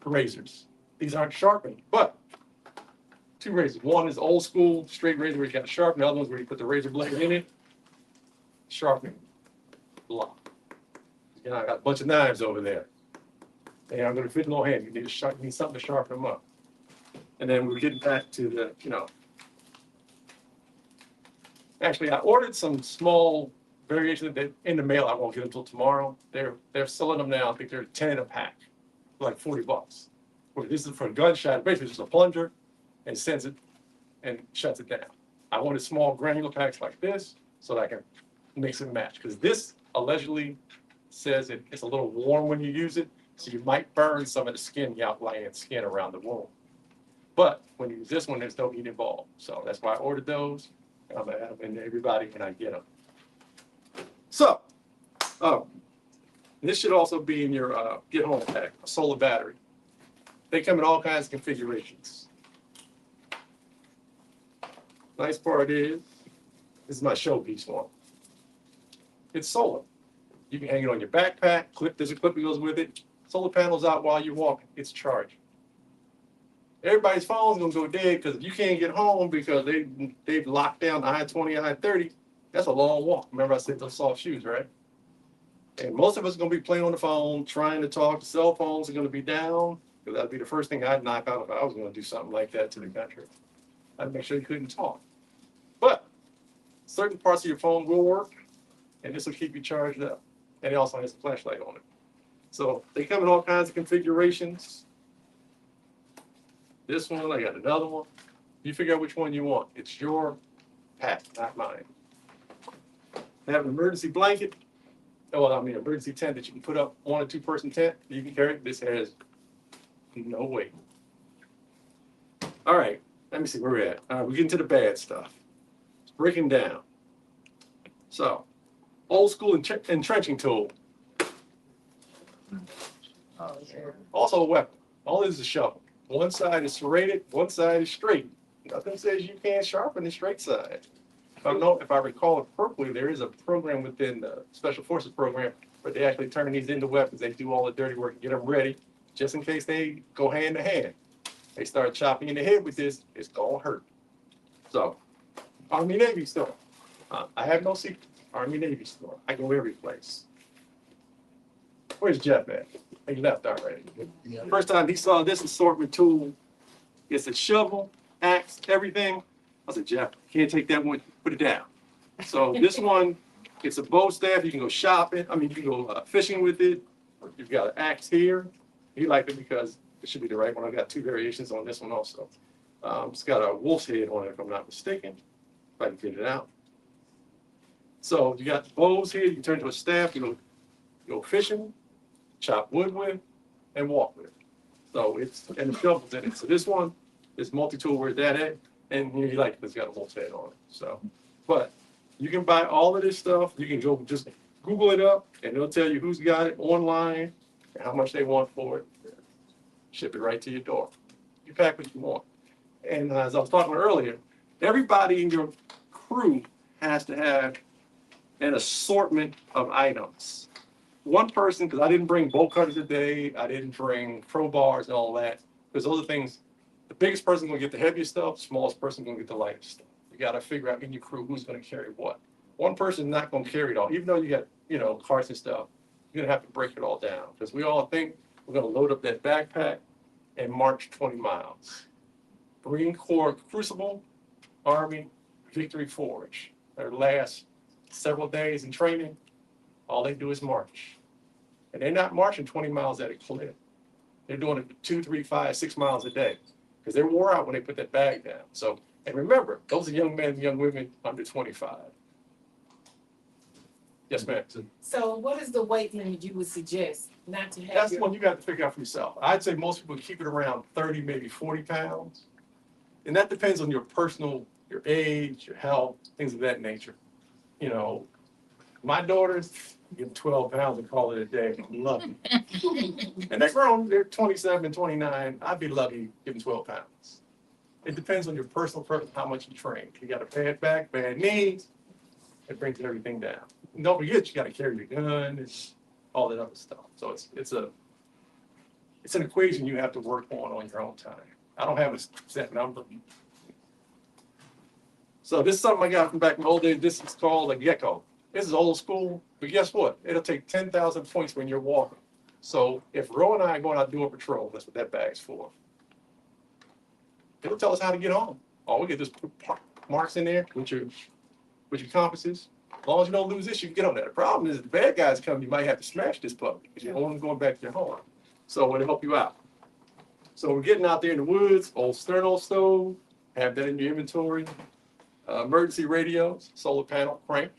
Razors. These aren't sharpened, but 2 razors. One is old school straight razor where you got to sharpen. The other one's where you put the razor blade in it. Sharpening block. I got a bunch of knives over there. And I'm going to fit in no hand. You need something to sharpen them up. And then we're getting back to the, Actually, I ordered some small variations that in the mail. I won't get them until tomorrow. They're selling them now. I think they're 10 in a pack, for like $40. Well, this is for a gunshot. Basically, just a plunger and sends it and shuts it down. I wanted small granular packs like this so that I can mix and match. Because this allegedly says it's a little warm when you use it, so you might burn some of the skin, the outlying skin around the wound. But when you use this one, there's no heat involved. So that's why I ordered those. I'm gonna add them into everybody when I get them. So, this should also be in your get home pack, a solar battery. They come in all kinds of configurations. Nice part is, this is my showpiece one. It's solar. You can hang it on your backpack, there's a clip that goes with it. Solar panels out while you're walking, it's charging. Everybody's phone's gonna go dead because if you can't get home because they've locked down I-20, I-30, that's a long walk. Remember I said those soft shoes, right? And most of us are gonna be playing on the phone, trying to talk. The cell phones are gonna be down, because that'd be the first thing I'd knock out if I was gonna do something like that to the country. I'd make sure you couldn't talk. But certain parts of your phone will work, and this will keep you charged up. And it also has a flashlight on it. So they come in all kinds of configurations. This one, I got another one. You figure out which one you want. It's your pack, not mine. I have an emergency blanket. well, I mean, emergency tent that you can put up, 1 or 2 person tent, you can carry. This has no weight. All right, let me see where we're at. All right, we're getting to the bad stuff. It's breaking down. So, old school entrenching tool. Oh, yeah. Also a weapon. All it is a shovel. One side is serrated, one side is straight. Nothing says you can't sharpen the straight side. If I recall it properly, there is a program within the Special Forces program where they actually turn these into weapons. They do all the dirty work and get them ready, just in case they go hand to hand. They start chopping in the head with this, it's gonna hurt. So, Army Navy store. I have no secret. Army Navy store. I go every place. Where's Jeff at? He left already. Yeah. First time he saw this assortment tool, it's a shovel, axe, everything. I said, Jeff, can't take that one, put it down. So this one, it's a bow staff. You can go shopping. I mean, you can go fishing with it. You've got an axe here. He liked it because it should be the right one. I've got 2 variations on this one also. It's got a wolf's head on it, if I'm not mistaken, if I can get it out. So you got the bows here. You can turn to a staff. You go fishing, chop wood with, and walk with. So and the shovels in it. So this one is multi-tool where that at, and you like it, it's got a wolf's head on it. So, but you can buy all of this stuff. You can go just Google it up, and it'll tell you who's got it online and how much they want for it. Ship it right to your door. You pack what you want. And as I was talking earlier, everybody in your crew has to have an assortment of items. One person, because I didn't bring bolt cutters today, I didn't bring crowbars and all that, because those are things, the biggest person gonna get the heaviest stuff, smallest person gonna get the lightest stuff. You gotta figure out in your crew who's gonna carry what. One person's not gonna carry it all, even though you got, carts and stuff, you're gonna have to break it all down, because we all think we're gonna load up that backpack and march 20 miles. Marine Corps Crucible, Army, Victory Forge, their last several days in training, all they do is march. And they're not marching 20 miles at a clip. They're doing it 2, 3, 5, 6 miles a day because they're wore out when they put that bag down. So, and remember, those are young men and young women under 25. Yes, ma'am. So what is the weight limit you would suggest not to have? That's the one you got to figure out for yourself. I'd say most people keep it around 30, maybe 40 pounds. And that depends on your age, your health, things of that nature. My daughters give 12 pounds and call it a day. I'm lucky. And they're grown, they're 27, 29. I'd be lucky giving 12 pounds. It depends on your personal preference, how much you train. If you got a bad back, bad knees, it brings everything down. And don't forget, you got to carry your gun and all that other stuff. So it's an equation you have to work on your own time. I don't have a set number. So this is something I got from back in the old days. This is called a gecko. This is old school, but guess what? It'll take 10,000 points when you're walking. So if Ro and I are going out doing patrol, that's what that bag's for. It'll tell us how to get home. All we get is put marks in there with your compasses. As long as you don't lose this, you can get on that. The problem is if the bad guys come, you might have to smash this puppy because you don't want them going back to your home. So it'll help you out. So we're getting out there in the woods, old sterno stove, have that in your inventory. Emergency radios, solar panel, crank.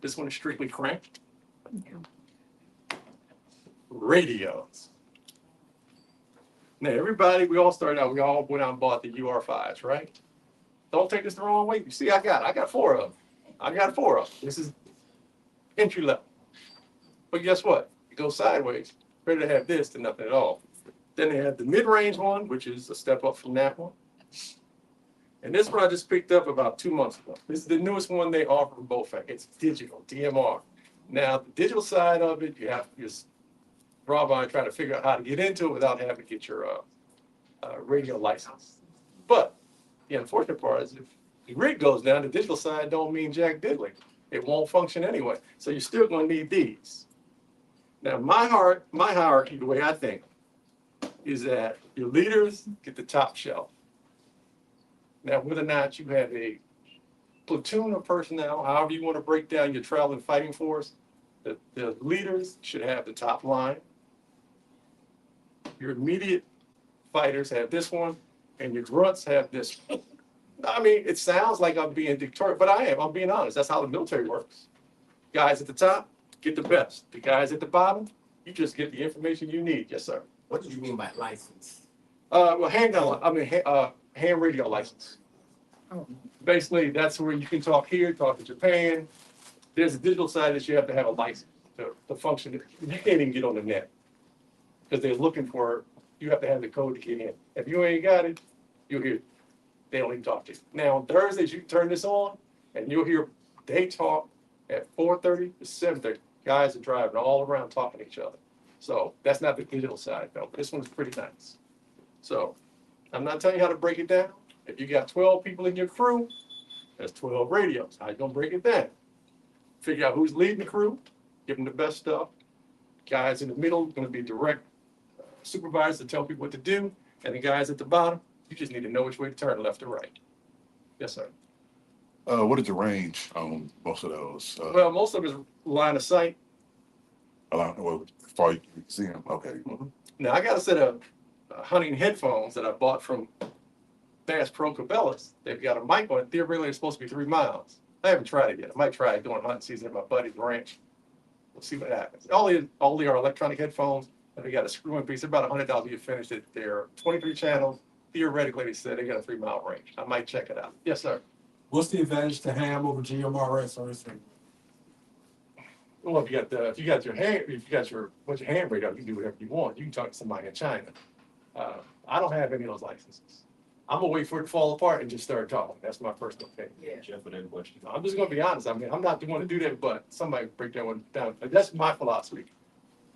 This one is strictly crank. Radios. Now everybody, we all started out, we all went out and bought the UR5s, right? Don't take this the wrong way. You see, I got 4 of them. I got 4 of them. This is entry level. But guess what? It goes sideways. Better to have this than nothing at all. Then they have the mid-range one, which is a step up from that one. And this one I just picked up about 2 months ago. This is the newest one they offer from BOFAC. It's digital, DMR. Now, the digital side of it, you have to just draw by and try to figure out how to get into it without having to get your radio license. But the unfortunate part is if the rig goes down, the digital side don't mean jack diddly. It won't function anyway. So you're still going to need these. Now, my hierarchy, the way I think, is that your leaders get the top shelf. Now, whether or not you have a platoon of personnel, however you want to break down your traveling fighting force, the leaders should have the top line. Your immediate fighters have this one, and your grunts have this one. I mean, it sounds like I'm being dictatorial, but I am. I'm being honest. That's how the military works. Guys at the top, get the best. The guys at the bottom, you just get the information you need. Yes, sir. What do you mean by license? Well, hand radio license. Oh. Basically, that's where you can talk here, talk to Japan. There's a digital side that you have to have a license to function. You can't even get on the net because they're looking for, you have to have the code to get in. If you ain't got it, you'll hear, they don't even talk to you. Now, on Thursdays, you turn this on and you'll hear, they talk at 4:30 to 7:30. Guys are driving all around talking to each other. So that's not the digital side, though. This one's pretty nice. So I'm not telling you how to break it down. If you got 12 people in your crew, that's 12 radios. How you gonna break it down? Figure out who's leading the crew, give them the best stuff. Guys in the middle gonna be direct supervisors to tell people what to do, and the guys at the bottom, you just need to know which way to turn, left or right. Yes, sir. What is the range on most of those? Well, most of it is line of sight. Well, far you can see them. Okay. Now I got a set of hunting headphones that I bought from Bass Pro Cabela's. They've got a mic on it. Theoretically, it's supposed to be 3 miles. I haven't tried it yet. I might try it during hunting season at my buddy's ranch. We'll see what happens. All they are electronic headphones, and they got a screw-in piece. They're about $100 you finish it. They're 23 channels. Theoretically, they said they got a 3-mile range. I might check it out. Yes, sir. What's the advantage to ham over GMRS or anything? Well, if you got your hand radio, you can do whatever you want. You can talk to somebody in China. I don't have any of those licenses. I'm gonna wait for it to fall apart and just start talking. That's my personal opinion. Yeah. Jeff, with that question. I'm just gonna be honest. I mean, I'm not the one to do that, but somebody break that one down. That's my philosophy.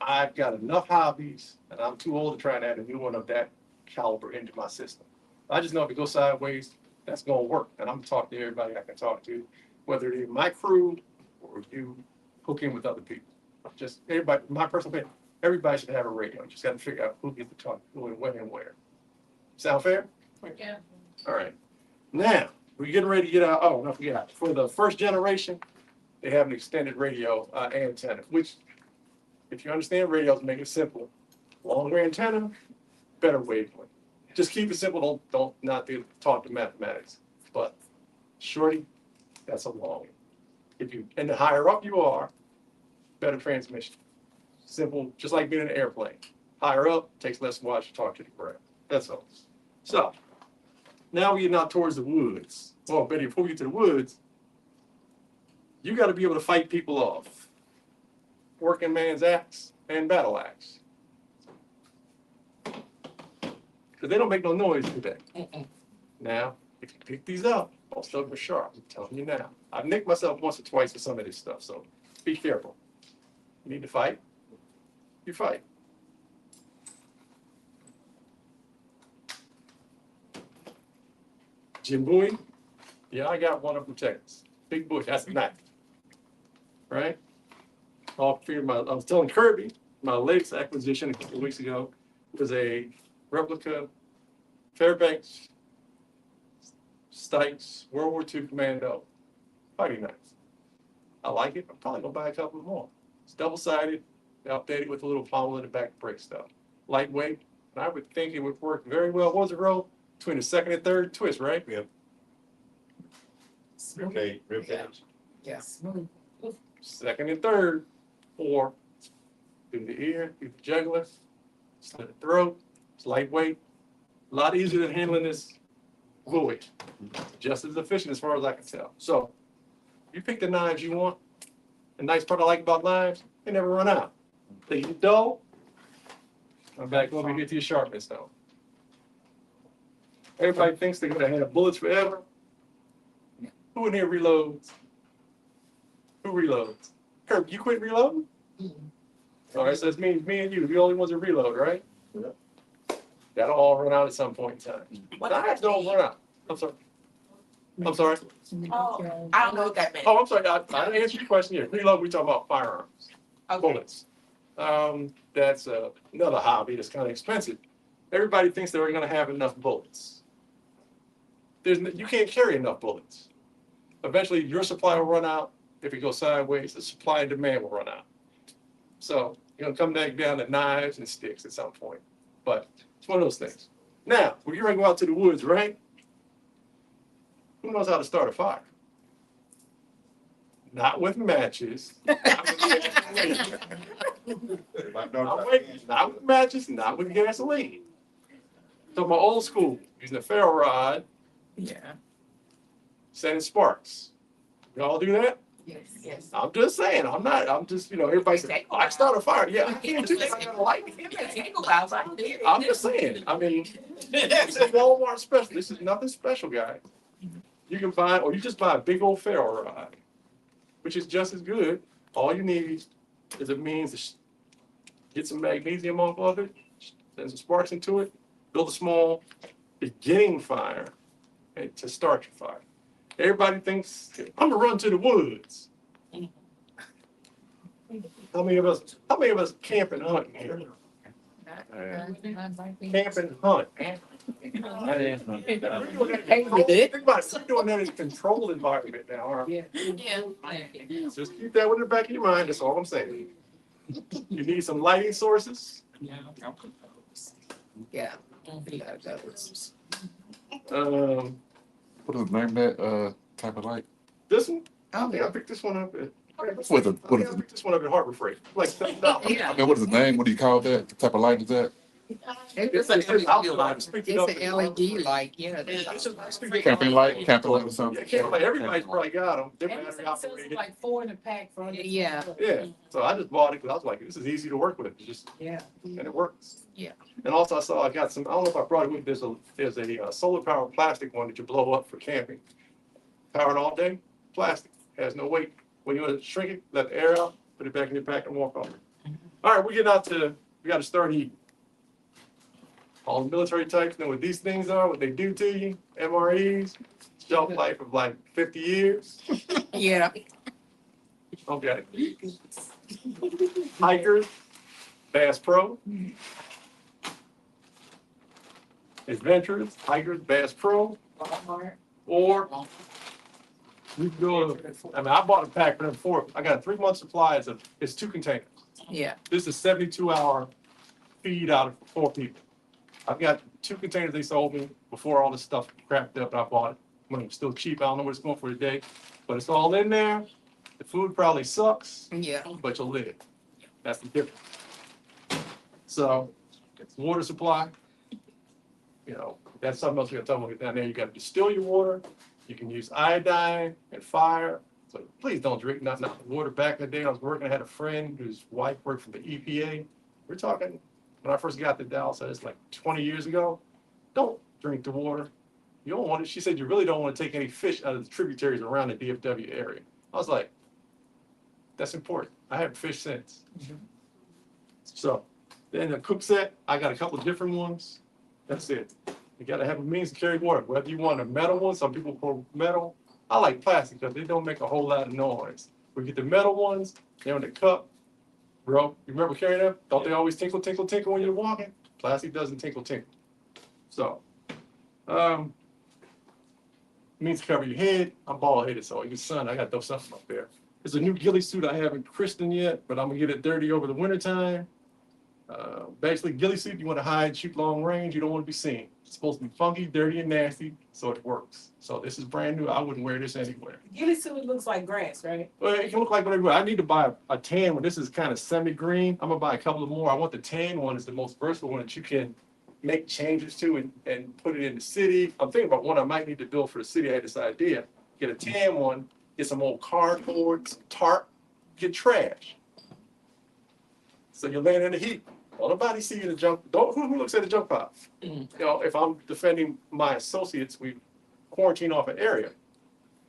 I've got enough hobbies, and I'm too old to try and add a new one of that caliber into my system. I just know if it goes sideways, that's gonna work. And I'm gonna talk to everybody I can talk to, whether they're my crew or you hook in with other people. Just everybody, my personal opinion, everybody should have a radio. You just gotta figure out who gets to talk, who and when and where. Sound fair? Yeah. All right. Now, we're getting ready to get out. Oh, no, forget. For the first generation, they have an extended radio antenna, which, if you understand radios, make it simple. Longer antenna, better wavelength. Just keep it simple. Don't talk to mathematics. But shorty, that's a long. And the higher up you are, better transmission. Simple, just like being in an airplane. Higher up, takes less while to talk to the ground. That's all. So, now we're getting out towards the woods. Well, Betty, before we get to the woods, you got to be able to fight people off. Working man's axe and battle axe. Because they don't make no noise, do they? Now, if you pick these up, most of them are sharp. I'm telling you now. I've nicked myself once or twice with some of this stuff, so be careful. You need to fight, you fight. Jim Bowie, yeah, I got one of them Texas. Big bush, that's a knife. Right? I was telling Kirby, my latest acquisition a couple of weeks ago was a replica Fairbanks Stikes World War II Commando fighting knife. I like it. I'm probably gonna buy a couple more. It's double-sided, updated with a little pommel in the back brake stuff. Lightweight, and I would think it would work very well. What was the roll? Between the second and third twist, right? Yep. Ribcage. Yes. Second and third, or through the ear, through the jugular, slit the throat. It's lightweight, a lot easier than handling this buoy. Just as efficient as far as I can tell. So, you pick the knives you want. The nice part I like about knives, they never run out. They get dull. I'm back over here to your sharpness though. Everybody thinks they're gonna have bullets forever. Who in here reloads? Who reloads? Kirk, you quit reloading? All right, so it means me and you, the only ones that reload, right? Yep. That'll all run out at some point in time. Knives don't run out. I'm sorry. I'm sorry. Oh, I don't know what that meant. Oh, I'm sorry. I didn't answer your question yet. Reload, we talk about firearms, Okay. bullets. That's another hobby that's kind of expensive. Everybody thinks they're going to have enough bullets. You can't carry enough bullets. Eventually, your supply will run out. If it goes sideways, the supply and demand will run out. So you're going to come back down to knives and sticks at some point. But it's one of those things. Now, we're going to go out to the woods, right? Who knows how to start a fire? not with matches. Not with matches, not with gasoline. So my old school, using a ferro rod, Yeah. setting sparks. Y'all do that? Yes. I'm just saying, I'm just, everybody says, oh, I start a fire. Yeah, I can too. I got a light. I'm just saying, I mean, it's a Walmart special. This is nothing special, guys. You can buy, or you just buy a big old ferro rod, which is just as good. All you need is a means to get some magnesium off of it, send some sparks into it, build a small beginning fire, and to start your fire. Everybody thinks, I'm gonna run to the woods. How many of us camp and hunt here? Camp and hunt. Think about it. You're doing that in a controlled environment now, aren't you? Just keep that in the back of your mind. That's all I'm saying. You need some lighting sources. Yeah. Um, What is the name of that type of light? this one, I think I picked this one up at. What is I it? picked this one up at Harbor Freight. Like $7. I mean, what is the name? What do you call that? What type of light is that? It's an LED light. It's an LED light, yeah. Camping light? Camping light or something? Yeah, camping light. Everybody's probably got them. They're battery operated. Like 4 in a pack for Yeah. Yeah, so I just bought it because I was like, this is easy to work with. It's just, Yeah. and it works. Yeah. And also I got some, I don't know if I brought it with, there's a solar powered plastic one that you blow up for camping. Powered all day, plastic, has no weight. When you want to shrink it, let the air out, put it back in your pack and walk off. All right, we got to start eating. All the military types know what these things are, what they do to you, MREs, shelf life of like 50 years. Yeah. Okay. Hikers, Bass Pro. Adventurers, Hikers, Bass Pro. Or we can go, I mean, I bought a pack for them before. I got a 3-month supply. It's 2 containers. Yeah. This is 72-hour feed out of 4 people. I've got 2 containers they sold me before all this stuff crapped up and I bought it when it was still cheap. I don't know what it's going for today, but it's all in there. The food probably sucks, Yeah. but you'll live. That's the difference. So, water supply, that's something else we gotta talk about down there. You gotta distill your water. You can use iodine and fire. So please don't drink not the water. Back in the day, I was working, I had a friend whose wife worked for the EPA. We're talking, when I first got to Dallas, it's like 20 years ago. Don't drink the water. You don't want it. She said, you really don't want to take any fish out of the tributaries around the DFW area. I was like, that's important. I haven't fished since. So then the cook set, I got a couple of different ones. That's it. You got to have a means to carry water. Whether you want a metal one, some people call metal. I like plastic because they don't make a whole lot of noise. We get the metal ones, they're in the cup. Bro, you remember carrying them? Don't they always tinkle, tinkle, tinkle when you're walking? Plastic doesn't tinkle, tinkle. So, means to cover your head. I'm bald headed, so your son, I got to throw something up there. There's a new ghillie suit I haven't christened yet, but I'm gonna get it dirty over the wintertime. Basically, ghillie suit, you want to hide, shoot long range, you don't want to be seen. It's supposed to be funky, dirty, and nasty, so it works. So this is brand new. I wouldn't wear this anywhere. Ghillie suit looks like grass, right? Well, it can look like whatever. I need to buy a tan one. This is kind of semi-green. I'm gonna buy a couple of more. I want the tan one. It's the most versatile one that you can make changes to and put it in the city. I'm thinking about one I might need to build for the city. I had this idea. Get a tan one, get some old cardboard, some tarp, get trash. So you're laying in the heat. Well, nobody see you in the junk. Who looks at the junk pile? If I'm defending my associates, we quarantine off an area,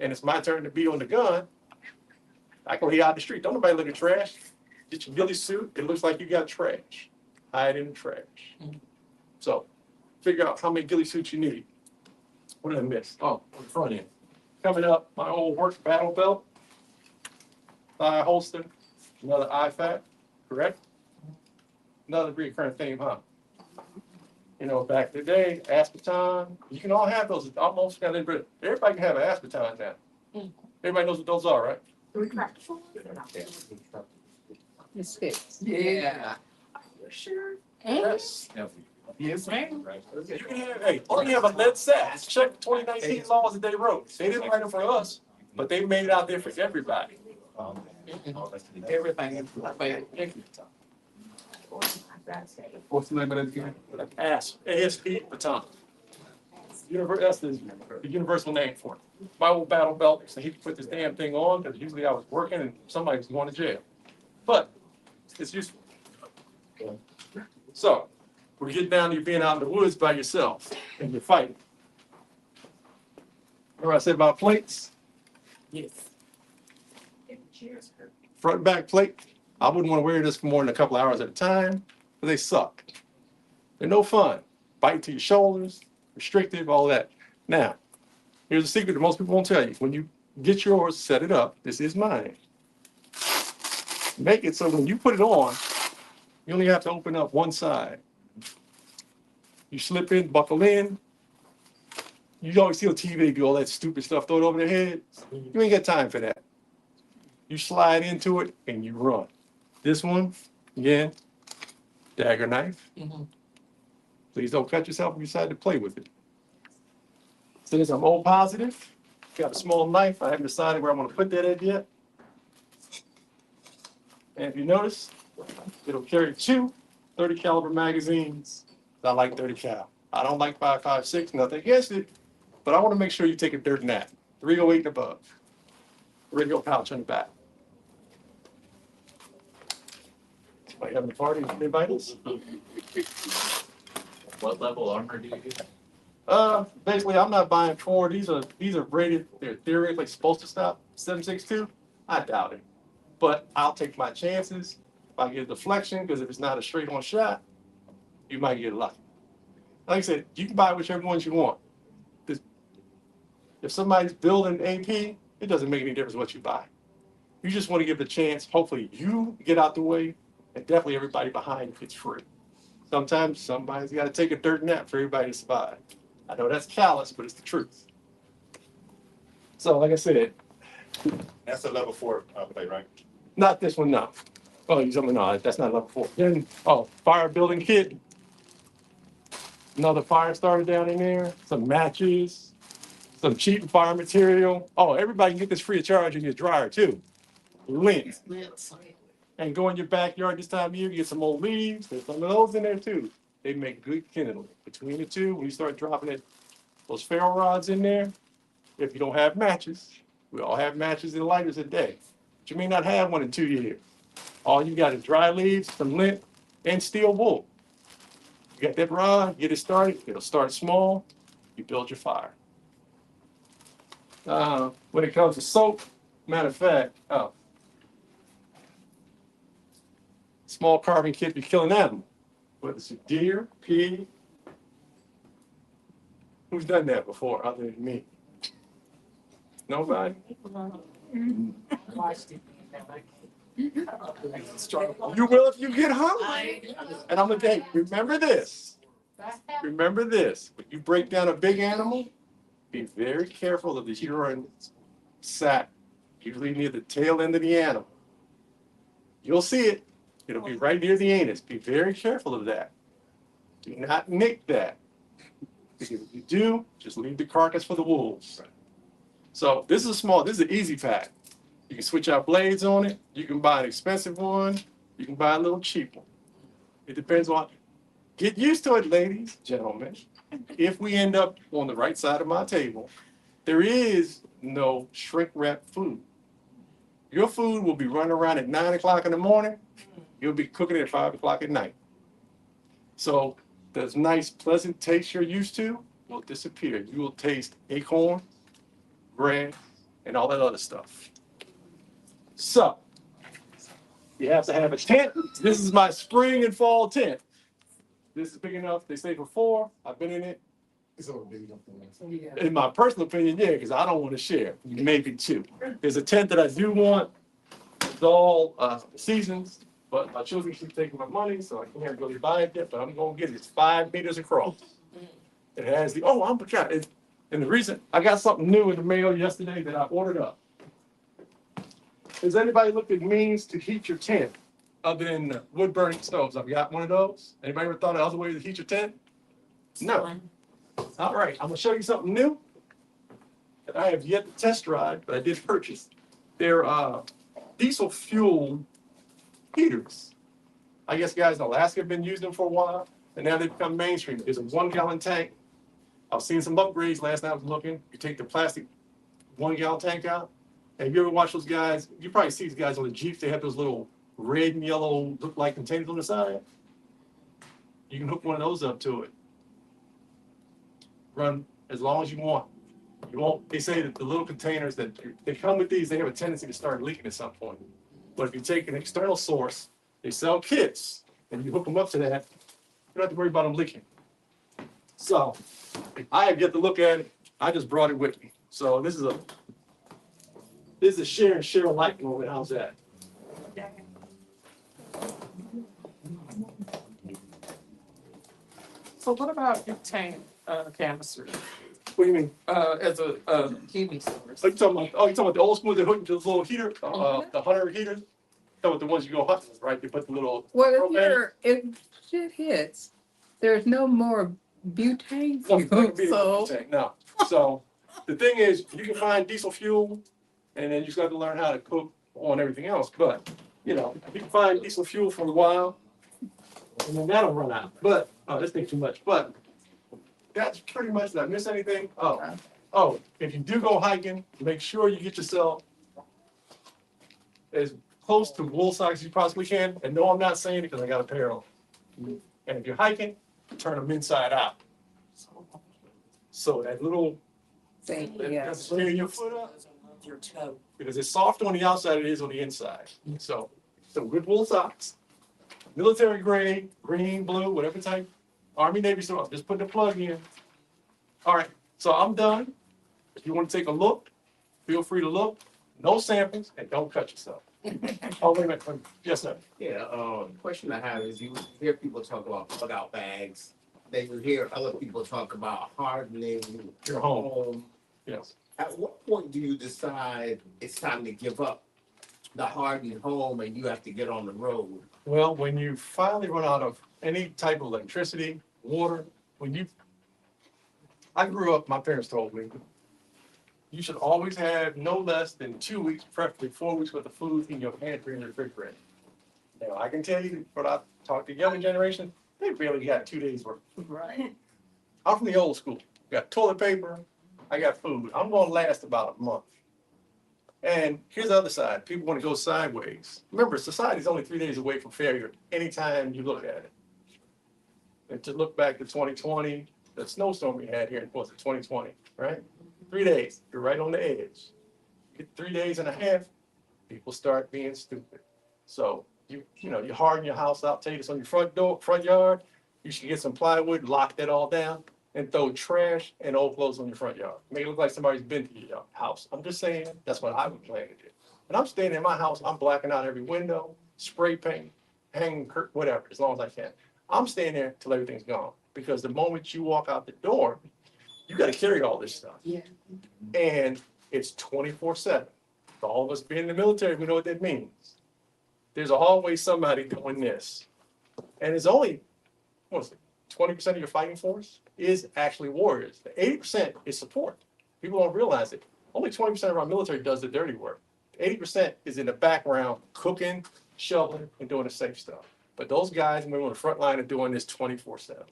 and it's my turn to be on the gun. I go here out the street. Don't nobody look at trash. Get your ghillie suit. It looks like you got trash. Hide in the trash. So, figure out how many ghillie suits you need. What did I miss? Oh, on the front end. Coming up, my old work battle belt, thigh holster, another IFAC, correct? Another recurrent theme, huh? Back in the day, aspartame, you can all have those. Almost got everybody can have an aspartame now. Everybody knows what those are, right? Yeah. Sure. Yes. Yes, ma'am. You can have, hey, only have a lead set. Check 2019 laws that they wrote. They didn't write them for us, but they made it out there for everybody. Everything is bad. What's the name of that again? ASP baton. That's the universal name for it. My old battle belt, so he could put this damn thing on, because usually I was working and somebody was going to jail. But it's useful. So, we're getting down to you being out in the woods by yourself and you're fighting. Remember I said about plates? Yes. Front and back plate. I wouldn't want to wear this for more than a couple hours at a time, but they suck. They're no fun. Biting to your shoulders, restrictive, all that. Now, here's a secret that most people won't tell you. When you get yours, set it up. This is mine. Make it so when you put it on, you only have to open up one side. You slip in, buckle in. You always see on TV, they do all that stupid stuff, throw it over their head. You ain't got time for that. You slide into it and you run. This one, again, dagger knife. Please don't cut yourself if you decide to play with it. Since I'm O positive, got a small knife. I haven't decided where I'm going to put that at yet. And if you notice, it'll carry two 30 caliber magazines. I like 30 cal. I don't like 5.56, nothing against it, but I want to make sure you take a dirt nap. 308 and above. Radio pouch on the back. Somebody having a party? Invite us? What level armor do you use? Basically, I'm not buying four. These are rated. They're theoretically supposed to stop 7.62. I doubt it, but I'll take my chances. If I get a deflection, because if it's not a straight on shot, you might get lucky. Like I said, you can buy whichever ones you want. If somebody's building AP, it doesn't make any difference what you buy. You just want to give it a chance. Hopefully, you get out the way, and definitely everybody behind you gets free. Sometimes somebody's got to take a dirt nap for everybody to survive. I know that's callous, but it's the truth. So, like I said, That's a level 4 plate, right? not this one, no. Oh, you something? No, that's not level 4. Then, fire building kit. Another fire starter down in there. Some matches. Some cheap fire material. Oh, everybody can get this free of charge in your dryer too. Lint. And go in your backyard this time of year, get some old leaves. There's some of those in there too. They make good kindling. Between the two, when you start dropping it, those ferro rods in there, if you don't have matches, we all have matches and lighters a day. But you may not have one in 2 years. All you got is dry leaves, some lint, and steel wool. You got that rod, get it started. It'll start small. You build your fire. When it comes to soap, matter of fact, small carbon kit, you're killing animal. Whether it's a deer, pig. Who's done that before other than me? Nobody? You will if you get hungry. And I'm gonna tell you, remember this. Remember this. When you break down a big animal, be very careful of the urine sac, usually near the tail end of the animal. You'll see it. It'll be right near the anus. Be very careful of that. Do not nick that. Because if you do, just leave the carcass for the wolves. So this is an easy pack. You can switch out blades on it. You can buy an expensive one. You can buy a little cheap one. It depends on, get used to it, ladies, gentlemen. If we end up on the right side of my table, there is no shrink wrap food. Your food will be running around at 9 o'clock in the morning. You'll be cooking it at 5 o'clock at night. So the nice, pleasant taste you're used to will disappear. You will taste acorn, grass, and all that other stuff. So you have to have a tent. This is my spring and fall tent. This is big enough. They stay for 4. I've been in it. It's over big enough for us. In my personal opinion, yeah, because I don't want to share. Maybe 2. There's a tent that I do want. It's all seasons, but my children keep taking my money, so I can't really buy it yet, but I'm going to get it. It's 5 meters across. It has and the reason, I got something new in the mail yesterday that I ordered up. Has anybody looked at means to heat your tent other than wood burning stoves? I've got one of those. Anybody ever thought of other ways to heat your tent? No. All right, I'm gonna show you something new that I have yet to test ride, but I did purchase. They're diesel fuel heaters. I guess guys in Alaska have been using them for a while, and now they've become mainstream. There's a 1 gallon tank. I've seen some upgrades last night I was looking. You take the plastic 1 gallon tank out. And if you ever watch those guys, you probably see these guys on the Jeeps, they have those little red and yellow look like containers on the side. You can hook one of those up to it. Run as long as you want. You won't, they say that the little containers that they come with these, they have a tendency to start leaking at some point. But if you take an external source, they sell kits, and you hook them up to that, you don't have to worry about them leaking. So I have yet to look at it. I just brought it with me. So this is a share and share alike moment. How's that? So what about butane canisters What do you mean? as a heating source? Are you talking about? Oh, you talking about the old school that hook into the little heater, the 100 heaters? Talking about the ones you go hot with, right? You put the little. Well, propane. if shit hits, there's no more butane No, fuel, be so. butane, no. So the thing is, you can find diesel fuel, and then you just got to learn how to cook on everything else. But you know, you can find diesel fuel for a while, and then that'll run out. But this thing's too much. But that's pretty much. Did I miss anything? Oh, if you do go hiking, make sure you get yourself as close to wool socks as you possibly can. And no, I'm not saying it because I got a pair of them. And if you're hiking, turn them inside out. So that little that's smear your foot up. Your toe. Because it's soft on the outside, it is on the inside. So good wool socks, military grade, green, blue, whatever type, Army, Navy, so just put the plug in. All right, so I'm done. If you want to take a look, feel free to look. No samples, and don't cut yourself. Oh, wait a minute. Yes, sir. Yeah, question I have is you hear people talk about plug out bags. Then you hear other people talk about hardening Your home. Yes. At what point do you decide it's time to give up the hardened home and you have to get on the road? Well, when you finally run out of any type of electricity, water, I grew up, my parents told me, you should always have no less than 2 weeks, preferably 4 weeks worth of food in your pantry and refrigerator. Now, I can tell you, but I talked to younger generation, they barely got 2 days worth. Right. I'm from the old school. Got toilet paper, I got food. I'm gonna last about a month. And here's the other side. People want to go sideways. Remember, society's only 3 days away from failure anytime you look at it. And to look back to 2020, the snowstorm we had here in 2020, right? 3 days, you're right on the edge. Get 3 days and a half, people start being stupid. So you harden your house out, take this on your front yard. You should get some plywood, lock that all down, and throw trash and old clothes on your front yard. Make it look like somebody's been to your house. I'm just saying, that's what I would plan to do. And I'm staying in my house, I'm blacking out every window, spray paint, hanging curtain, whatever, as long as I can. I'm staying there till everything's gone. Because the moment you walk out the door, you gotta carry all this stuff. Yeah. And it's 24/7. For all of us being in the military, we know what that means. There's always somebody doing this. And it's only, 20% of your fighting force is actually warriors. The 80% is support. People don't realize it. Only 20% of our military does the dirty work. 80% is in the background, cooking, shoveling, and doing the safe stuff. But those guys and women on the front line are doing this 24/7.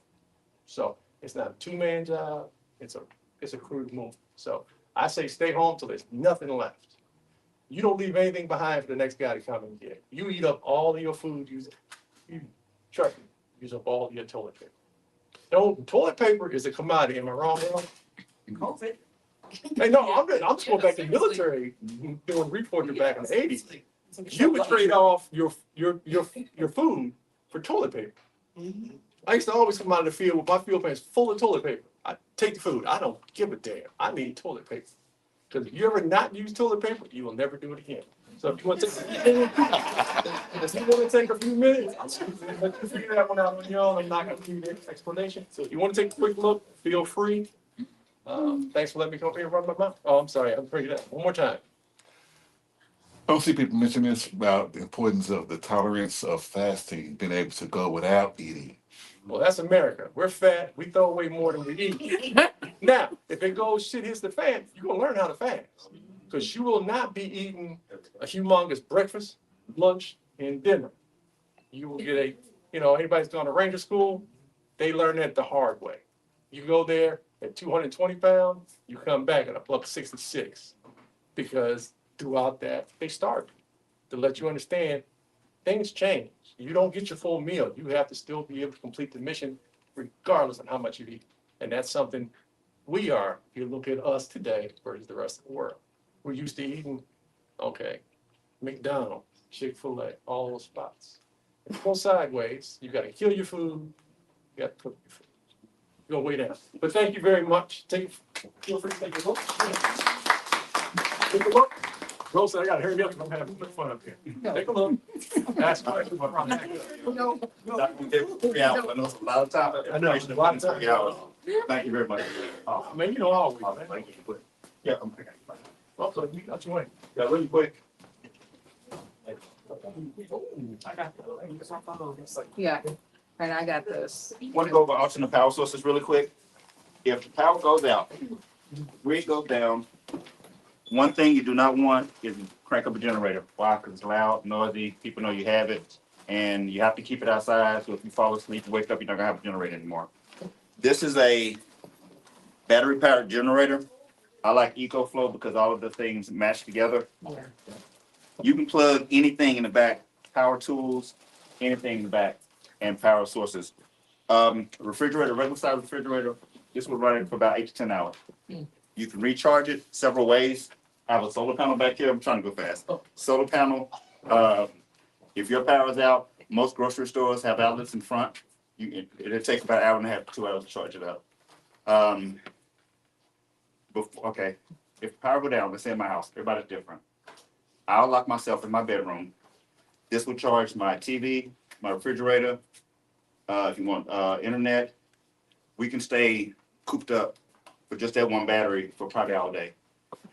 So it's not a two-man job. It's a crude move. So I say stay home till there's nothing left. You don't leave anything behind for the next guy to come and get. You eat up all of your food. Trust me, use up all of your toilet paper. Toilet paper is a commodity. Am I wrong, bro? COVID. Hey, no, I'm just going back to the military, doing reporting back in the 80s. You would trade off your food for toilet paper. I used to always come out of the field with my field pants full of toilet paper. I take the food. I don't give a damn. I need toilet paper. Because if you ever not use toilet paper, you will never do it again. So if you want to take a few minutes, let you figure that one out on your own. I'm not going to give you the explanation. So if you want to take a quick look, feel free. Thanks for letting me come up here and run my mouth. Oh, I'm sorry. I'm bringing it up one more time. I don't see people mention this about the importance of the tolerance of fasting, being able to go without eating. Well, that's America. We're fat. We throw away more than we eat. Now, if it goes shit hits the fan, you're going to learn how to fast. Because you will not be eating a humongous breakfast, lunch, and dinner. You will get anybody's gone to Ranger School, they learn that the hard way. You go there at 220 pounds, you come back at a buck 66. Because throughout that, they start to let you understand things change. You don't get your full meal. You have to still be able to complete the mission regardless of how much you eat. And that's something we are, if you look at us today versus the rest of the world. We're used to eating, okay, McDonald's, Chick-fil-A, all those spots. If you go sideways, you gotta kill your food, you gotta cook your food. Go way down. But thank you very much. Feel free to take a look. Take a look. Rose said, I gotta hurry up, I'm having a fun up here. Take a look. Ask questions. Not gonna take 3 hours. I know it's a lot of time. I know, it's a lot of time. 3 hours. Thank you very much. Oh, man, you know always, man. Thank you. Yeah, I'm. Well, so you got your way. Yeah, really quick. Yeah, and I got this. Want to go over alternate power sources really quick? If the power goes out, grid goes down, one thing you do not want is crank up a generator. Why? Because it's loud, noisy, people know you have it, and you have to keep it outside, so if you fall asleep, you wake up, you're not gonna have a generator anymore. This is a battery-powered generator. I like EcoFlow because all of the things match together. You can plug anything in the back, power tools, anything in the back, and power sources. Refrigerator, regular size refrigerator, this will run it for about 8 to 10 hours. You can recharge it several ways. I have a solar panel back here. I'm trying to go fast. Solar panel. If your power is out, most grocery stores have outlets in front. It'll take about an hour and a half to 2 hours to charge it up. Okay, if power go down, let's say in my house, everybody's different. I'll lock myself in my bedroom. This will charge my TV, my refrigerator. If you want internet, we can stay cooped up for just that one battery for probably all day.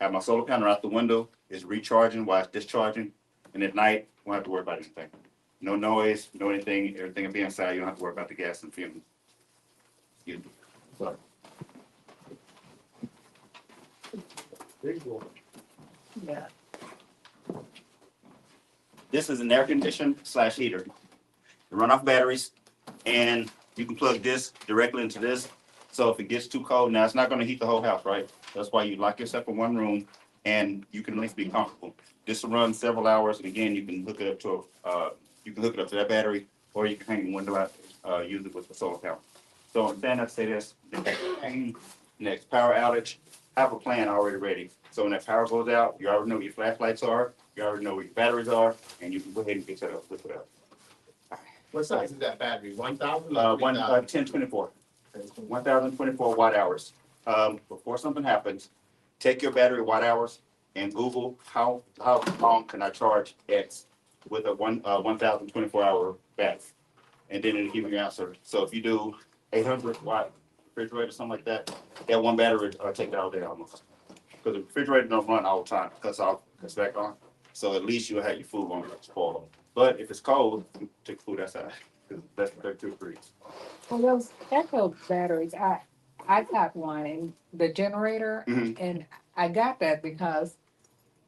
Have my solar panel out the window, it's recharging while it's discharging, and at night, we don't have to worry about anything. No noise, no anything, everything will be inside, you don't have to worry about the gas and fumes. Sorry. Yeah. This is an air conditioner / heater. It run off batteries, and you can plug this directly into this. So if it gets too cold, now it's not going to heat the whole house, right? That's why you lock yourself in one room, and you can at least be comfortable. This will run several hours, and again, you can hook it up to that battery, or you can hang the window out, use it with the solar panel. So then I say this: next power outage, have a plan already ready. So when that power goes out, you already know where your flashlights are, you already know where your batteries are, and you can go ahead and get set up, hook it up. What size is that battery? 1,000? 1024. 1024 watt hours. Before something happens, take your battery watt hours and Google how long can I charge X with a 1024 hour battery, and then it'll give you an answer. So if you do 800 watt refrigerator, something like that, that one battery take that all day almost. Because the refrigerator don't run all the time, cuts off, cuts back on. So at least you'll have your food won't spoil. But if it's cold, take food outside. Because they're too free. Well, those Echo batteries, I got one in the generator, and I got that because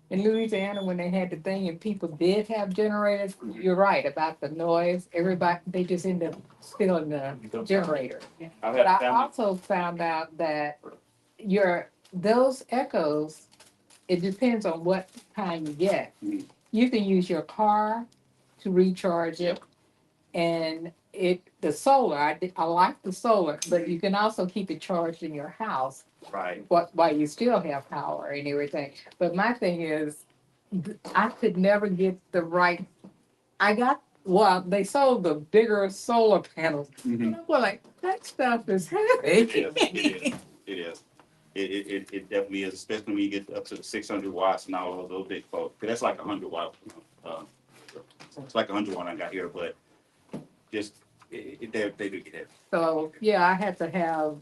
in Louisiana, when they had the thing and people did have generators, you're right about the noise. Everybody, they just end up stealing the generator. But I also found out that those Echoes, it depends on what kind you get. You can use your car to recharge it, and the solar. I like the solar, but you can also keep it charged in your house. Right. While you still have power and everything. But my thing is, I could never get the right. They sold the bigger solar panels. And I'm like, that stuff is heavy. It is. It definitely is, especially when you get up to the 600 watts and all of those big folks. That's like 100 watts. It's like 100 watt I got here, but just they do get heavy. So yeah, I had to have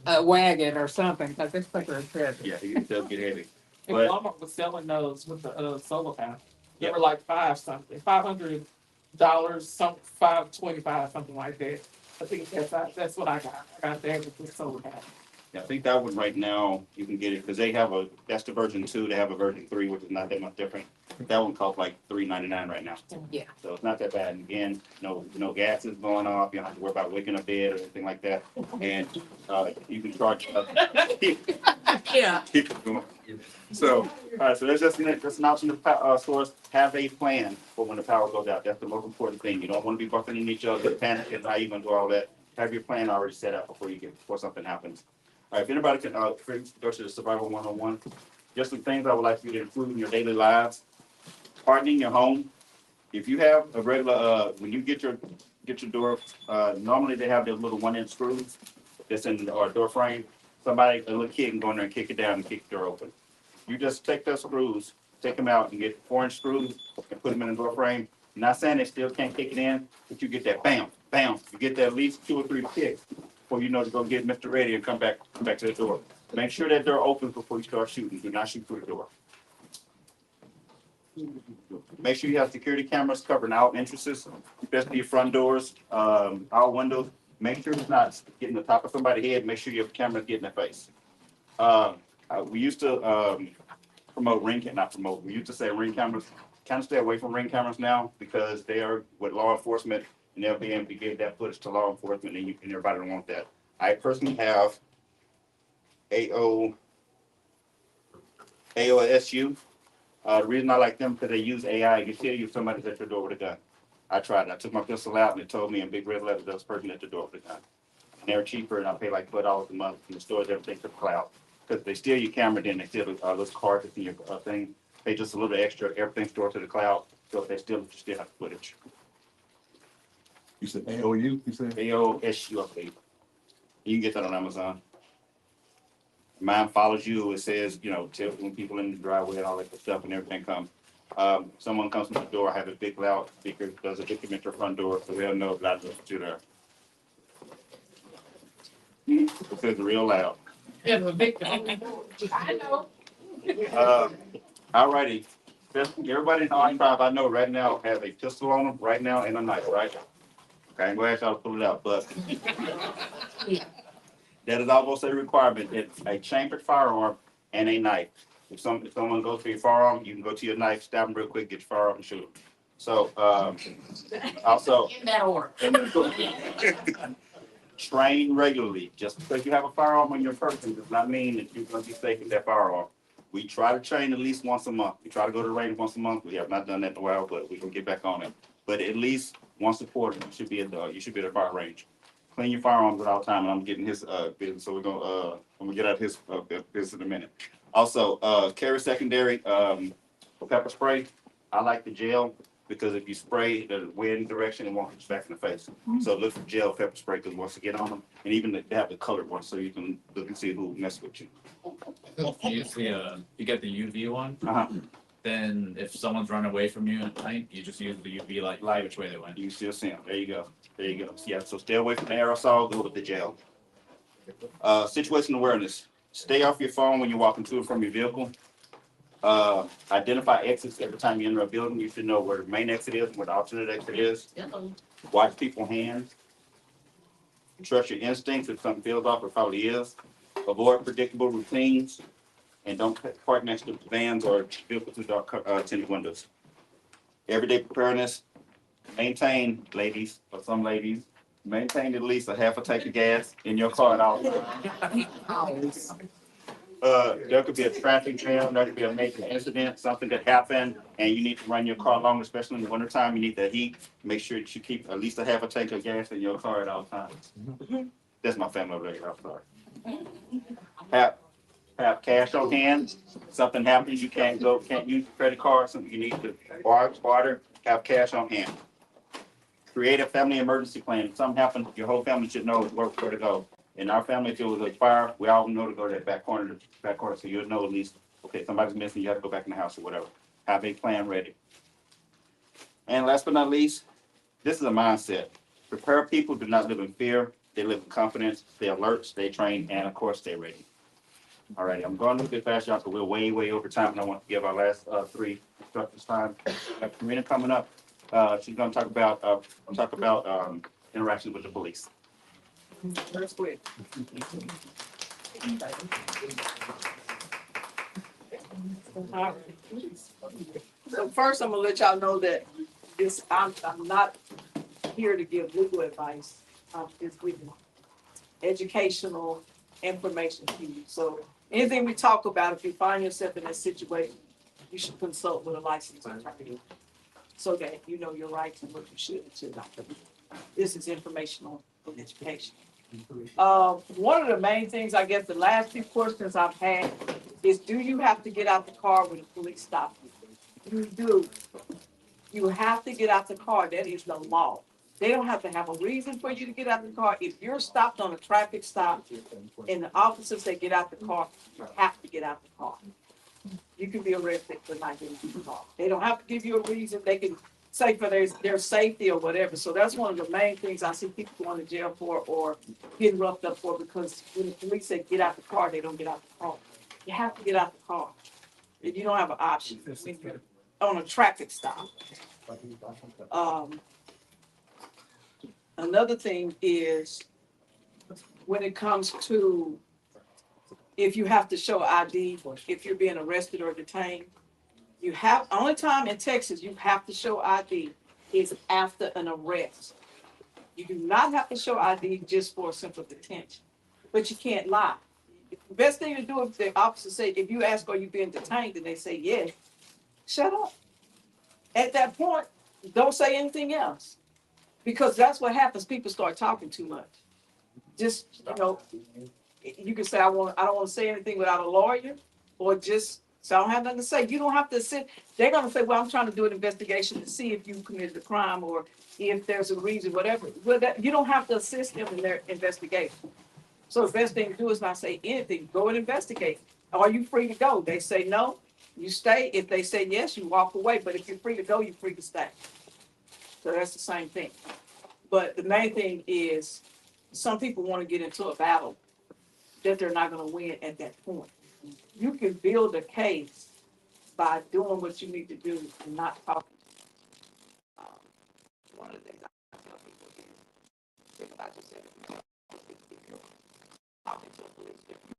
a wagon or something because this sucker is heavy. Yeah, it does get heavy. And Walmart was selling those with the solar panel. They were like $500, some $525, something like that. I think that's what I got. I got that with the solar panel. I think that one right now, you can get it, because they have that's the version 2, they have a version 3, which is not that much different. That one costs like $3.99 right now. Yeah. So it's not that bad. And again, no gas is going off, you don't have to worry about waking up dead or anything like that. And, you can charge, Yeah. keep it going. So, all right, so that's just an option to stores have a plan for when the power goes out. That's the most important thing. You don't want to be bumping into each other, panicking, how you gonna do all that. Have your plan already set up before something happens. All right, if anybody can go to the Survival 101, just some things I would like you to include in your daily lives. Hardening your home. If you have a regular, when you get your door, normally they have those little 1-inch screws that's in the door frame. A little kid can go in there and kick it down and kick the door open. You just take those screws, take them out and get 4-inch screws and put them in the door frame. I'm not saying they still can't kick it in, but you get that bam, bam. You get that at least 2 or 3 kicks before you know to go get Mr. Ready and come back to the door. Make sure that door opens before you start shooting. Do not shoot through the door. Make sure you have security cameras covering all entrances, especially your front doors, all windows. Make sure it's not getting the top of somebody's head. Make sure your camera's getting their face. We used to promote we used to say ring cameras. Kind of stay away from ring cameras now because they are with law enforcement and they'll be able to give that footage to law enforcement and everybody don't want that. I personally have AOSU. The reason I like them because they use AI. You tell you somebody's at your door with a gun. I tried it. I took my pistol out and it told me in big red letters there was a person at the door with a gun. And they're cheaper and I pay like $4 a month from the stores, everything to the cloud. Because they steal your camera, then they steal those cards that's in your thing. Pay just a little bit extra, everything stored to the cloud. So if they steal it, you still have the footage. You said AOU, you said? AOSU, I believe. You can get that on Amazon. Mine follows you. It says, tell when people in the driveway and all that good stuff and everything comes. Someone comes to the door, I have a big loud speaker, does a big at your front door, so they'll know that I to there. It says real loud. Yeah, the victim. I know. All righty. Everybody in I-5 I know right now has a pistol on them right now and a knife, right? Okay, I'm gonna ask y'all to pull it out, but that is almost a requirement. It's a chambered firearm and a knife. If someone goes for your firearm, you can go to your knife, stab them real quick, get your firearm and shoot them. So, also. In that order. Train regularly. Just because you have a firearm on your person does not mean that you're going to be safe with that firearm. We try to train at least once a month. We try to go to the range once a month. We have not done that in a while, but we can get back on it. But at least once a quarter, you should be at the fire range. Clean your firearms at all time, and I'm getting his business. So I'm gonna get out his business in a minute. Also, carry secondary pepper spray. I like the gel because if you spray the wind direction, it won't hit you back in the face. So look for gel pepper spray because once you get on them, and even they have the colored one, so you can look and see who mess with you. You get the UV one, Uh-huh. then if someone's running away from you at night, you just use the UV light which way they went. You still see them. There you go. There you go. Yeah. So stay away from the aerosol. Go with the gel. Situation awareness. Stay off your phone when you're walking to and from your vehicle. Identify exits every time you enter a building. You should know where the main exit is and where the alternate exit is. Watch people's hands. Trust your instincts. If something feels off, it probably is. Avoid predictable routines. And don't park next to vans or vehicles with dark tinted windows. Everyday preparedness. Maintain, ladies, or some ladies, maintain at least a half a tank of gas in your car at all times. There could be a traffic jam, there could be a major incident, something could happen, and you need to run your car long, especially in the wintertime. You need the heat. Make sure that you keep at least a half a tank of gas in your car at all times. That's my family over there. I'm sorry. Have cash on hand. Something happens, you can't use the credit card. Something you need to barter. Have cash on hand. Create a family emergency plan. If something happens, your whole family should know where to go. In our family, if it was a fire, we all know to go to that back corner, so you'll know at least, okay, somebody's missing, you have to go back in the house or whatever. Have a plan ready. And last but not least, this is a mindset. Prepare people do not live in fear. They live in confidence, stay alert, stay trained, and of course, stay ready. All right, I'm going a little bit fast, y'all, so we're way over time, and I want to give our last 3 instructors time. Karina coming up. She's going to talk about interactions with the police. First quick. Alright. So first, I'm gonna let y'all know that I'm not here to give legal advice. I'm just giving educational information to you. So anything we talk about, if you find yourself in that situation, you should consult with a licensed attorney so that you know your rights and what you should and should not do. This is informational and education. One of the main things, I guess, the last few questions I've had is, do you have to get out the car when the police stop you? You do. You have to get out the car. That is the law. They don't have to have a reason for you to get out the car. If you're stopped on a traffic stop and the officers say get out the car, you have to get out the car. You can be arrested for not getting out the car. They don't have to give you a reason. They can say for their safety or whatever. So that's one of the main things I see people going to jail for or getting roughed up for, because when the police say get out the car, they don't get out the car. You have to get out the car. You don't have an option when you're on a traffic stop. Another thing is when it comes to if you have to show ID, if you're being arrested or detained, you have, only time in Texas you have to show ID is after an arrest. You do not have to show ID just for a simple detention, but you can't lie. The best thing to do if the officer say, if you ask, are you being detained, and they say yes, shut up. At that point, don't say anything else, because that's what happens. People start talking too much. Just, you can say, I don't want to say anything without a lawyer, or just say I don't have nothing to say. You don't have to sit. They're gonna say, well, I'm trying to do an investigation to see if you committed a crime or if there's a reason, whatever. Well, you don't have to assist them in their investigation. So the best thing to do is not say anything. Go and investigate. Are you free to go? They say no, you stay. If they say yes, you walk away. But if you're free to go, you're free to stay. So that's the same thing. But the main thing is, some people want to get into a battle that they're not going to win at that point. You can build a case by doing what you need to do and not talking. One of the things I tell people is, I just said, talking to the police.